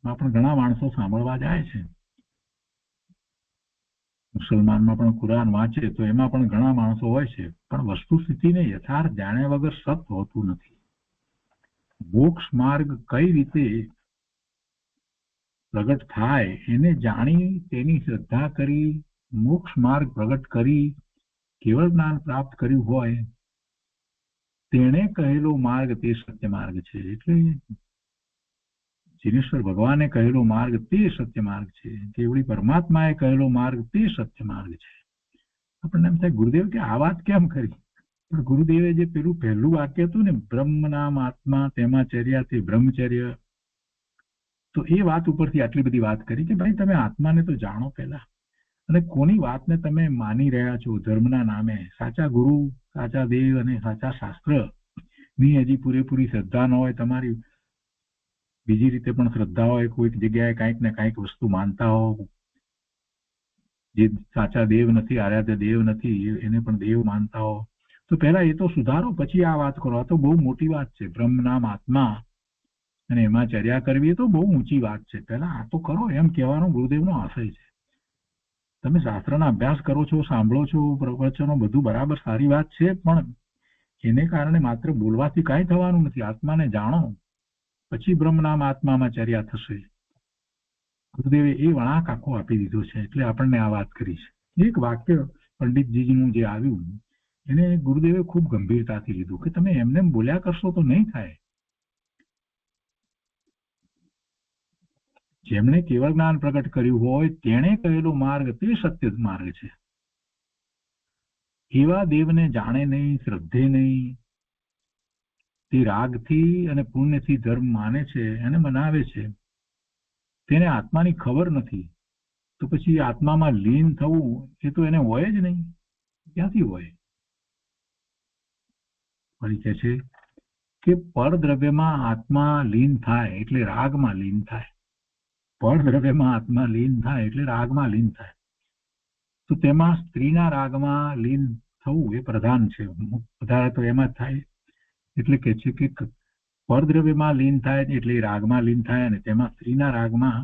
એમાં પણ ઘણા માણસો સાંભળવા જાય છે. મુસલમાનમાં પણ કુરાન વાંચે તો એમાં પણ ઘણા માણસો હોય છે, પણ વસ્તુ સ્થિતિને યથાર્થ જાણ્યા વગર સત હોતું નથી. મોક્ષ માર્ગ કઈ રીતે પ્રગટ થાય એને જાણી તેની શ્રદ્ધા કરી મોક્ષ માર્ગ પ્રગટ કરી કેવળ જ્ઞાન પ્રાપ્ત કર્યું હોય તેણે કહેલો માર્ગ તે સત્ય માર્ગ છે. એટલે જીનેશ્વર ભગવાને કહેલો માર્ગ તે સત્ય માર્ગ છે, કેવળી પરમાત્માએ કહેલો માર્ગ તે સત્ય માર્ગ છે. આપણને એમ થાય ગુરુદેવ કે આ વાત કેમ કરી? પણ ગુરુદેવે જે પહેલું વાક્ય હતું ને, બ્રહ્મ નામ આત્મા તેમાં ચર્યા તે બ્રહ્મચર્ય, તો એ વાત ઉપરથી આટલી બધી વાત કરી કે ભાઈ તમે આત્માને તો જાણો પહેલા, અને કોની વાતને તમે માની રહ્યા છો ધર્મના નામે? સાચા ગુરુ, સાચા દેવ અને સાચા શાસ્ત્ર ની હજી પૂરેપૂરી શ્રદ્ધા ન હોય, તમારી બીજી રીતે પણ શ્રદ્ધા હોય, કોઈક જગ્યાએ કાંઈક ને કાંઈક વસ્તુ માનતા હો, જે સાચા દેવ નથી, આરાધ્ય દેવ નથી, એને પણ દેવ માનતા હો, તો પહેલા એ તો સુધારો, પછી આ વાત કરો. આ તો બહુ મોટી વાત છે. બ્રહ્મ નામ આત્મા અને એમાં ચર્યા કરવી એ તો બહુ ઊંચી વાત છે. પહેલા આ તો કરો એમ કહેવાનો ગુરુદેવનો આશય છે. તમે શાસ્ત્રના અભ્યાસ કરો છો, સાંભળો છો, પ્રવચનો, બધું બરાબર સારી વાત છે, પણ એને કારણે માત્ર બોલવાથી કાંઈ થવાનું નથી. આત્માને જાણો પછી બ્રહ્મ નામ આત્મામાં ચર્યા થશે. ગુરુદેવે એ વળાંક આખો આપી દીધો છે, એટલે આપણને આ વાત કરી છે. એક વાક્ય પંડિતજીનું જે આવ્યું એને ગુરુદેવે ખૂબ ગંભીરતાથી લીધું કે તમે એમને બોલ્યા કરશો તો નહીં થાય. જેમણે કેવળ જ્ઞાન પ્રગટ કર્યું હોય તેણે કહેલો માર્ગ તે સત્ય માર્ગ છે. એવા દેવને જાણે નહીં, શ્રદ્ધે નહીં, તે રાગથી અને પુણ્યથી ધર્મ માને છે એને મનાવે છે, તેને આત્માની ખબર નથી, તો પછી આત્મામાં લીન થવું એ તો એને હોય જ નહીં. ક્યાંથી હોય? વળી કહે છે કે પરદ્રવ્યમાં આત્મા લીન થાય એટલે રાગમાં લીન થાય. પરદ્રવ્યમાં આત્મા લીન થાય એટલે રાગમાં લીન થાય. તો તેમાં સ્ત્રીના રાગમાં લીન થવું એ પ્રધાન છે. વધારે તો એમાં જ થાય. એટલે કે છે કે પરદ્રવ્યમાં લીન થાય એટલે રાગમાં લીન થાય, અને તેમાં સ્ત્રીના રાગમાં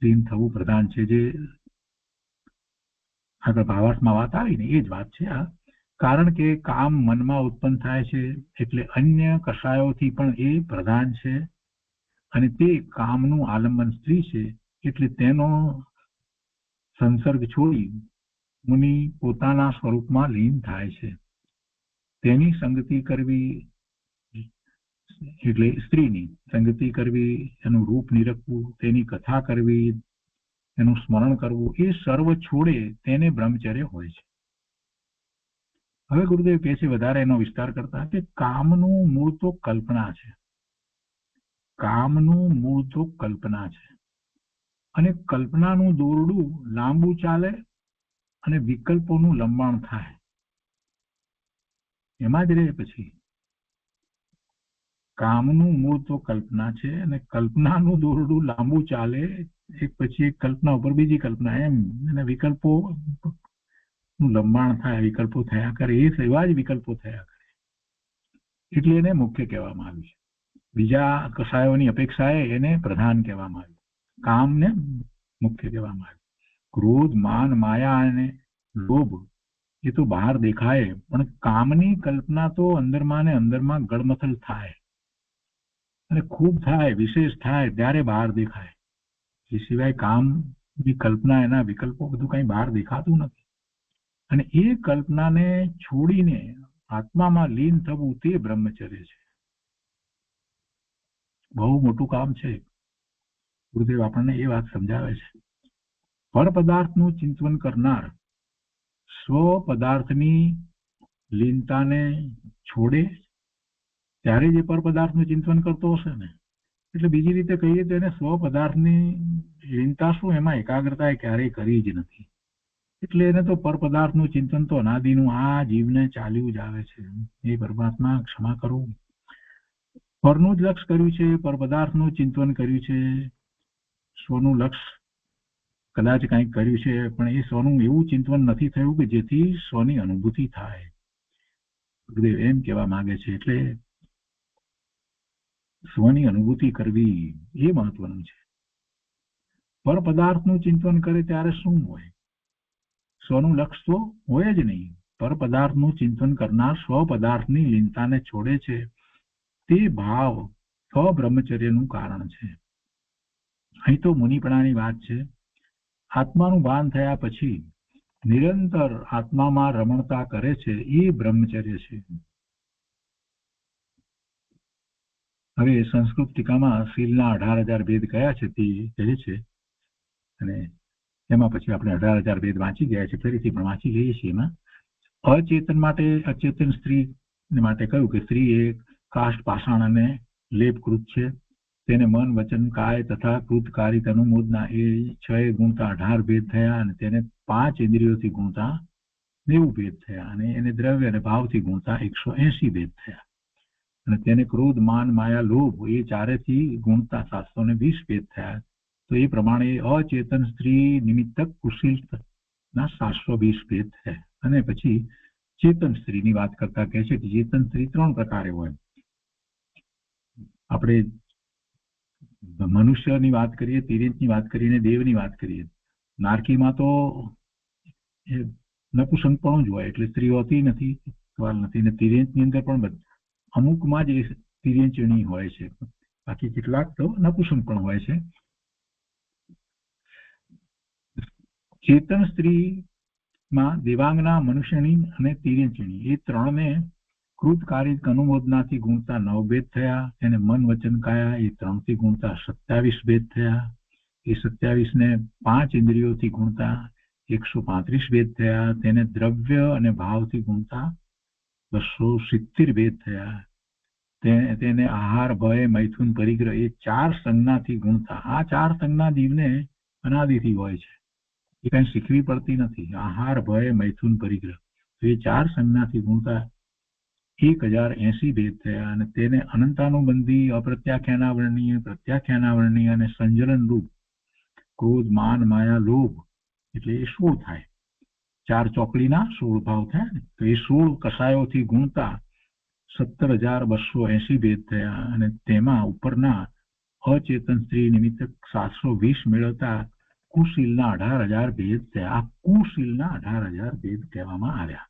લીન થવું પ્રધાન છે. જે આગળ ભાવાર્થમાં વાત આવી ને એ જ વાત છે આ. કારણ કે કામ મનમાં ઉત્પન્ન થાય છે એટલે અન્ય કષાયોથી પણ એ પ્રધાન છે, અને તે કામનું આલંબન સ્ત્રી છે એટલે તેનો સંસર્ગ છોડી મુનિ પોતાના સ્વરૂપમાં લીન થાય છે. તેની સંગતિ કરવી એટલે સ્ત્રીની સંગતિ કરવી, એનું રૂપ નિરખવું, તેની કથા કરવી, એનું સ્મરણ કરવું, એ સર્વ છોડે તેને બ્રહ્મચર્ય હોય છે. હવે ગુરુદેવ કહે છે વધારે એનો વિસ્તાર કરતા કે કામનું મૂળ તો કલ્પના છે. કામનું મૂળ તો કલ્પના છે, અને કલ્પનાનું દોરડું લાંબુ ચાલે અને વિકલ્પોનું લંબાણ થાય, એમાં જ રહે. પછી કામનું મૂળ તો કલ્પના છે, અને કલ્પનાનું દોરડું લાંબુ ચાલે, એક પછી એક કલ્પના ઉપર બીજી કલ્પના, એમ અને વિકલ્પો નું લંબાણ થાય, વિકલ્પો થયા કરે. એ એવા જ વિકલ્પો થયા કરે એટલે એને મુખ્ય કહેવામાં આવ્યું છે. બીજા કષાયોની અપેક્ષાએ એને પ્રધાન કહેવામાં આવ્યું, કામને મુખ્ય કહેવામાં આવ્યું. ક્રોધ, માન, માયા અને લોભ એ તો બહાર દેખાય, પણ કામની કલ્પના તો અંદરમાં ને અંદરમાં ગળમથલ થાય, અને ખૂબ થાય, વિશેષ થાય ત્યારે બહાર દેખાય. એ સિવાય કામની કલ્પના, એના વિકલ્પો બધું કઈ બહાર દેખાતું નથી. અને એ કલ્પનાને છોડીને આત્મામાં લીન થવું તે બ્રહ્મચર્ય છે. બહુ મોટું કામ છે. ગુરુદેવ આપણને એ વાત સમજાવે છે. પર પદાર્થનું ચિંતન કરનાર સ્વ પદાર્થની લીનતાને છોડે ત્યારે જે પર પદાર્થનું ચિંતન કરતો હશે ને, એટલે બીજી રીતે કહીએ તો એને સ્વ પદાર્થની લીનતા શું, એમાં એકાગ્રતા ક્યારેય કરી જ નથી. એટલે એને તો પર પદાર્થનું ચિંતન તો અનાદિનું આ જીવને ચાલ્યું જ આવે છે. એ પરમાત્મા ક્ષમા કરો. પરનું જ લક્ષ કર્યું છે, પર પદાર્થનું ચિંતન કર્યું છે, સ્વનું લક્ષ કદાચ કંઈક કર્યું છે, પણ એ સ્વનું એવું ચિંતન નથી થયું કે જેથી સ્વની અનુભૂતિ થાય. ગુરુદેવ એમ કહેવા માંગે છે. એટલે સ્વની અનુભૂતિ કરવી એ મહત્વનું છે. પર પદાર્થનું ચિંતન કરે ત્યારે શું હોય? સ્વનું લક્ષ તો હોય જ નહીં. પર પદાર્થનું ચિંતન કરનાર સ્વ પદાર્થની લીનતાને છોડે છે, તે ભાવ સ્વબ્રહ્મચર્યનું કારણ છે. અહીં તો મુનિપણાની વાત છે. આત્માનું ભાન થયા પછી નિરંતર આત્મામાં રમણતા કરે છે, એ બ્રહ્મચર્ય છે. હવે સંસ્કૃત ટીકામાં શીલના 18,000 ભેદ કયા છે તે કહે છે, અને એમાં પછી આપણે 18,000 ભેદ વાંચી ગયા છે, ફરીથી પણ વાંચી લઈએ છીએ. એમાં અચેતન માટે, અચેતન સ્ત્રી માટે કહ્યું કે સ્ત્રી એ કાષ્ઠ, પાષાણ અને લેપકૃત છે. તેને મન, વચન, કાય તથા કૃતકારી તનુમોદના એ 6 ગુણતા 18 ભેદ થયા, અને તેને 5 ઇન્દ્રિયોથી ગુણતા 90 ભેદ થયા, અને એને દ્રવ્ય અને ભાવથી ગુણતા 180 ભેદ થયા, અને તેને ક્રોધ, માન, માયા, લોભ એ ચારેથી ગુણતા 720 ભેદ થયા. તો એ પ્રમાણે અચેતન સ્ત્રી નિમિત્તક કુશીલ ના 720 ભેદ થયા. અને પછી ચેતન સ્ત્રીની વાત કરતા કહે છે કે ચેતન સ્ત્રી 3 પ્રકારે હોય. આપણે મનુષ્યની વાત કરીએ, તિર્યંતની વાત કરીને દેવની વાત કરીએ. નારકીમાં તો નપુસંગપણું જ હોય, એટલે સ્ત્રી હોતી નથી. સવાલ નથી. ને તિર્યંચની અંદર પણ અમુકમાં જ એ તિર્યંચણી હોય છે, બાકી કેટલાક તો નપુંસક પણ હોય છે. ચેતન સ્ત્રીમાં દેવાંગના, મનુષ્યની અને તિર્યંચણી એ ત્રણને કૃતકારિક અનુમોદનાથી ગુણતા 9 ભેદ થયા. તેને મન વચન કાયા એ 3થી ગુણતા 27 ભેદ થયા. એ 27 ને 5 ઇન્દ્રિયોથી ગુણતા 135 ભેદ થયા. તેને દ્રવ્ય અને ભાવથી ગુણતા 270 ભેદ થયા. તેને આહાર, ભય, મૈથુન, પરિગ્રહ એ 4 સંજ્ઞાથી ગુણતા, આ 4 સંજ્ઞા જીવને અનાદિથી હોય છે, એ કઈ શીખવી પડતી નથી. આહાર, ભય, મૈથુન, પરિગ્રહ એ 4 સંજ્ઞાથી ગુણતા 1080 ભેદ થયા. અને તેને અનંતાનુબંધી, અપ્રત્યાખ્યાનાવરણીય, પ્રત્યાખ્યાનાવરણીય અને સંજલન રૂપ ક્રોધ, માન, માયા, લોભ એટલે એ 16 થાય. 4 ચોકડીના 16 ભાવ થયા ને, તો એ 16 કસાયોથી ગુણતા 17,280 ભેદ થયા. અને તેમાં ઉપરના અચેતન સ્ત્રી નિમિત્તક 720 મેળવતા કુશીલના 18,000 ભેદ થયા. આ કુશીલના 18,000 ભેદ કહેવામાં આવ્યા.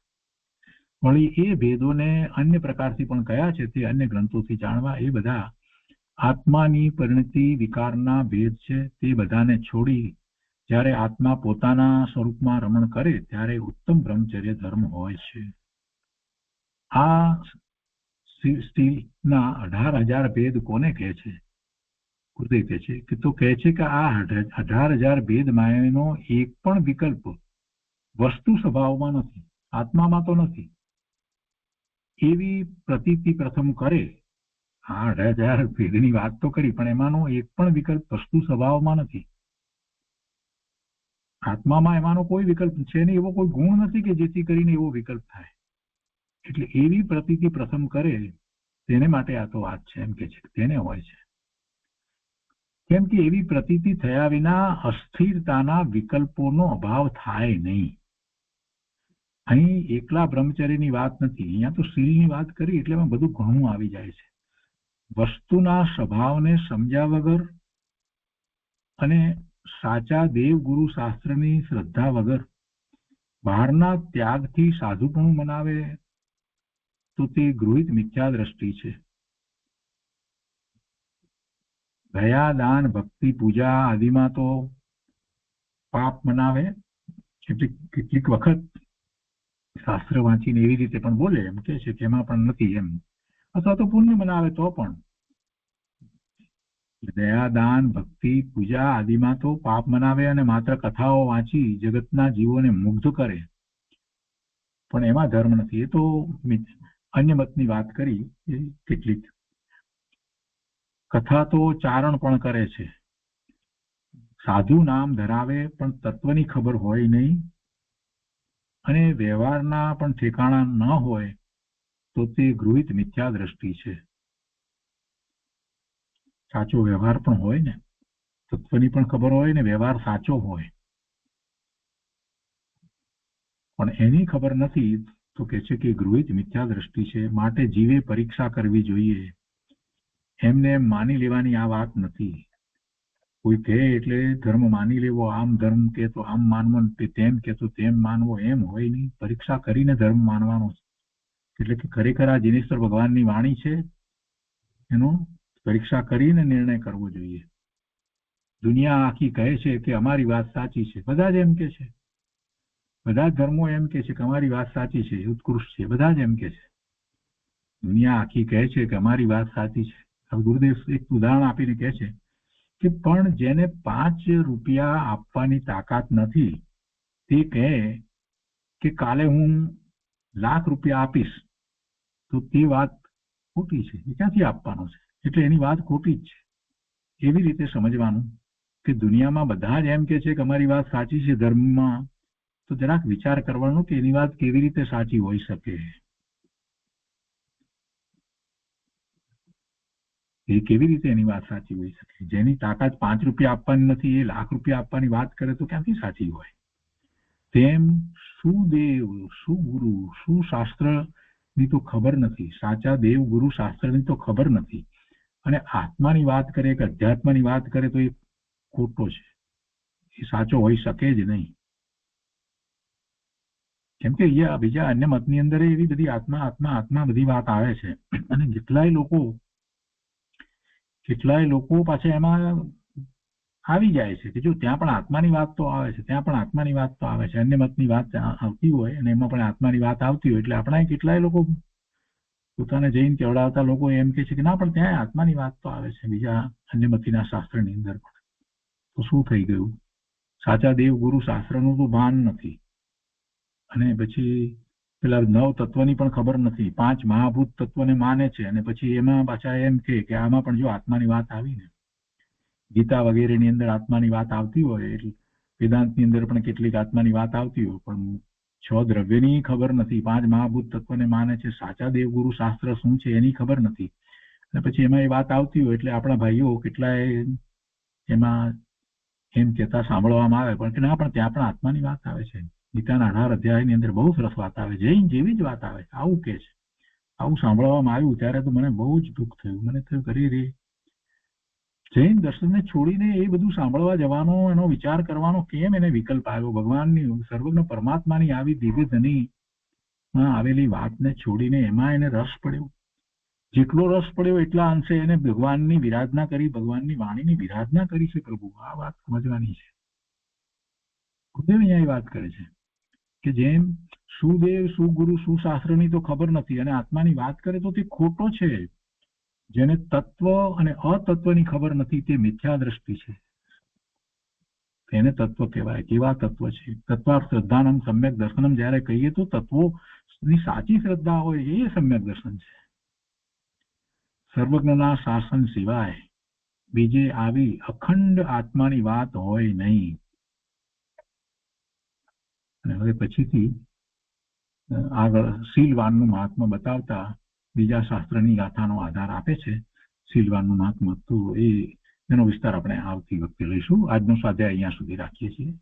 વળી એ ભેદોને અન્ય પ્રકારથી પણ કયા છે તે અન્ય ગ્રંથોથી જાણવા. એ બધા આત્માની પરિણતિ વિકારના ભેદ છે. તે બધાને છોડી જ્યારે આત્મા પોતાના સ્વરૂપમાં રમણ કરે ત્યારે ઉત્તમ બ્રહ્મચર્ય ધર્મ હોય છે. આ સ્ત્રીના 18,000 ભેદ કોને કહે છે? ગુરુદેવ કહે છે કે તો કહે છે કે આ 18,000 ભેદ માયાનો એક પણ વિકલ્પ વસ્તુ સ્વભાવમાં નથી, આત્મામાં તો નથી. એવી પ્રતીતિ પ્રથમ કરે. આ 18,000 ભેદની વાત તો કરી, પણ એમાંનો એક પણ વિકલ્પ વસ્તુ સ્વભાવમાં નથી. આત્મામાં એમાંનો કોઈ વિકલ્પ છે નહીં, એવો કોઈ ગુણ નથી કે જેથી કરીને એવો વિકલ્પ થાય. એટલે એવી પ્રતીતિ પ્રથમ કરે તેને માટે આ તો વાત છે, એમ કે છે તેને હોય છે. કેમ કે એવી પ્રતીતિ થયા વિના અસ્થિરતાના વિકલ્પોનો અભાવ થાય નહીં. અહીં એકલા બ્રહ્મચર્યની વાત નથી, અહીંયા તો શીલની વાત કરી એટલે એમાં બધું ઘણું આવી જાય છે. વસ્તુના સ્વભાવને સમજ્યા વગર અને સાચા દેવગુરુ શાસ્ત્રની શ્રદ્ધા વગર બહારના ત્યાગથી સાધુપણું મનાવે તો તે ગૃહિત મિથ્યા દ્રષ્ટિ છે. દયા, દાન, ભક્તિ, પૂજા આદિમાં તો પાપ મનાવે. કેટલીક વખત શાસ્ત્ર વાંચીને એવી રીતે પણ બોલે, એમ કે છે કે એમાં પણ નથી એમ, અથવા તો પુણ્ય મનાવે તો પણ. દયા, દાન, ભક્તિ, પૂજા આદિમાં તો પાપ મનાવે અને માત્ર કથાઓ વાંચી જગતના જીવોને મુગ્ધ કરે, પણ એમાં ધર્મ નથી. એ તો અન્ય મતની વાત કરી. કેટલીક કથા તો ચારણ પણ કરે છે, સાધુ નામ ધરાવે પણ તત્વની ખબર હોય નહીં અને વ્યવહારના પણ ઠેકાણા ન હોય તો તે ગૃહિત મિથ્યા દ્રષ્ટિ છે. સાચો વ્યવહાર પણ હોય ને, તત્વની પણ ખબર હોય ને વ્યવહાર સાચો હોય, પણ એની ખબર નથી તો કે છે કે ગૃહિત મિથ્યા દ્રષ્ટિ છે. માટે જીવે પરીક્ષા કરવી જોઈએ. એમને એમ માની લેવાની આ વાત નથી. કોઈ કહે એટલે ધર્મ માની લેવો, આમ ધર્મ કે તો આમ માનવો, તેમ કે તો તેમ માનવો, એમ હોય નહીં. પરીક્ષા કરીને ધર્મ માનવાનો છે. એટલે કે ખરેખર આ જીનેશ્વર ભગવાનની વાણી છે એનો પરીક્ષા કરીને નિર્ણય કરવો જોઈએ. દુનિયા આખી કહે છે કે અમારી વાત સાચી છે, બધા જ એમ કે છે, બધા જ ધર્મો એમ કે છે કે અમારી વાત સાચી છે, ઉત્કૃષ્ટ છે, બધા જ એમ કે છે. દુનિયા આખી કહે છે કે અમારી વાત સાચી છે. હવે ગુરુદેવ એક ઉદાહરણ આપીને કહે છે કે પણ જેને 5 રૂપિયા આપવાની તાકાત નથી તે કહે કે કાલે હું લાખ રૂપિયા આપીશ, તો તે વાત ખોટી છે. એ ક્યાંથી આપવાનો છે? એટલે એની વાત ખોટી જ છે. એવી રીતે સમજવાનું કે દુનિયામાં બધા જ એમ કે છે કે અમારી વાત સાચી છે ધર્મમાં, તો જરાક વિચાર કરવાનો કે એની વાત કેવી રીતે સાચી હોઈ શકે. એ કેવી રીતે એની વાત સાચી હોઈ શકે? જેની તાકાત 5 રૂપિયા આપવાની નથી એ લાખ રૂપિયા આપવાની વાત કરે તો ક્યાંથી સાચી હોય? તેમ શું દેવ, શું ગુરુ, શું શાસ્ત્રની તો ખબર નથી. સાચા દેવ ગુરુ શાસ્ત્રની તો ખબર નથી અને આત્માની વાત કરે કે અધ્યાત્મની વાત કરે તો એ ખોટો છે, એ સાચો હોઈ શકે જ નહીં. કેમ કે અહીંયા બીજા અન્ય મતની અંદર એવી બધી આત્મા આત્મા આત્મા બધી વાત આવે છે, અને કેટલાય લોકો પાછા એમાં આવી જાય છે કે જો ત્યાં પણ આત્માની વાત તો આવે છે, ત્યાં પણ આત્માની વાત તો આવે છે, અન્ય મતની વાત આવતી હોય અને એમાં પણ આત્માની વાત આવતી હોય, એટલે આપણા કેટલાય લોકો પોતાને જઈને કેવડાવતા લોકો એમ કે છે કે ના પણ ત્યાં આત્માની વાત તો આવે છે બીજા અન્ય મતીના શાસ્ત્રની અંદર પણ. તો શું થઈ ગયું? સાચા દેવ ગુરુ શાસ્ત્રનું તો ભાન નથી, અને પછી પેલા 9 તત્વની પણ ખબર નથી, 5 મહાભૂત તત્વને માને છે, અને પછી એમાં પાછા એમ કે આમાં પણ જો આત્માની વાત આવી ને, ગીતા વગેરેની અંદર આત્માની વાત આવતી હોય, એટલે વેદાંતની અંદર પણ કેટલીક આત્માની વાત આવતી હોય, પણ 6 દ્રવ્યની ખબર નથી, 5 મહાભૂત તત્વને માને છે, સાચા દેવગુરુ શાસ્ત્ર શું છે એની ખબર નથી, અને પછી એમાં એ વાત આવતી હોય એટલે આપણા ભાઈઓ કેટલાય એમાં એમ કહેતા સાંભળવામાં આવે પણ કે ના પણ ત્યાં પણ આત્માની વાત આવે છે. ગીતાના 18 અધ્યાયની અંદર બહુ સરસ વાત આવે, જૈન જેવી જ વાત આવે છે. આવું કે છે, આવું સાંભળવામાં આવ્યું ત્યારે તો મને બહુ જ દુઃખ થયું. મને થયું કરી રે જૈન દર્શનને છોડીને એ બધું સાંભળવા જવાનો, એનો વિચાર કરવાનો કેમ એને વિકલ્પ આવ્યો? ભગવાનની સર્વજ્ઞ પરમાત્માની આવી દિવ્ય ધનીમાં આવેલી વાતને છોડીને એમાં એને રસ પડ્યો. જેટલો રસ પડ્યો એટલા અંશે એને ભગવાનની વિરાધના કરી, ભગવાનની વાણીની વિરાધના કરી છે. પ્રભુ, આ વાત સમજવાની છે. ગુરુદેવ અહીંયા વાત કરે છે કે જેમ સુદેવ સુગુરુ સુશાસ્ત્રની તો ખબર નથી અને આત્માની વાત કરે તો તે ખોટો છે. જેને તત્વ અને અતત્વની ખબર નથી તે મિથ્યા દ્રષ્ટિ છે. તેને તત્વ કહેવાય. કેવા તત્વ છે? તત્વાર્થ શ્રદ્ધાનમ સમ્યક દર્શનમ જયારે કહીએ તો તત્વોની સાચી શ્રદ્ધા હોય એ સમ્યક દર્શન છે. સર્વજ્ઞના શાસન સિવાય બીજે આવી અખંડ આત્માની વાત હોય નહીં. અને હવે પછીથી આગળ શીલવાનનું મહાત્મા બતાવતા બીજા શાસ્ત્રની ગાથાનો આધાર આપે છે. શીલવાનનું મહાત્મા તો એનો વિસ્તાર આપણે આવતી વખતે લઈશું. આજનો સ્વાધ્યાય અહીંયા સુધી રાખીએ છીએ.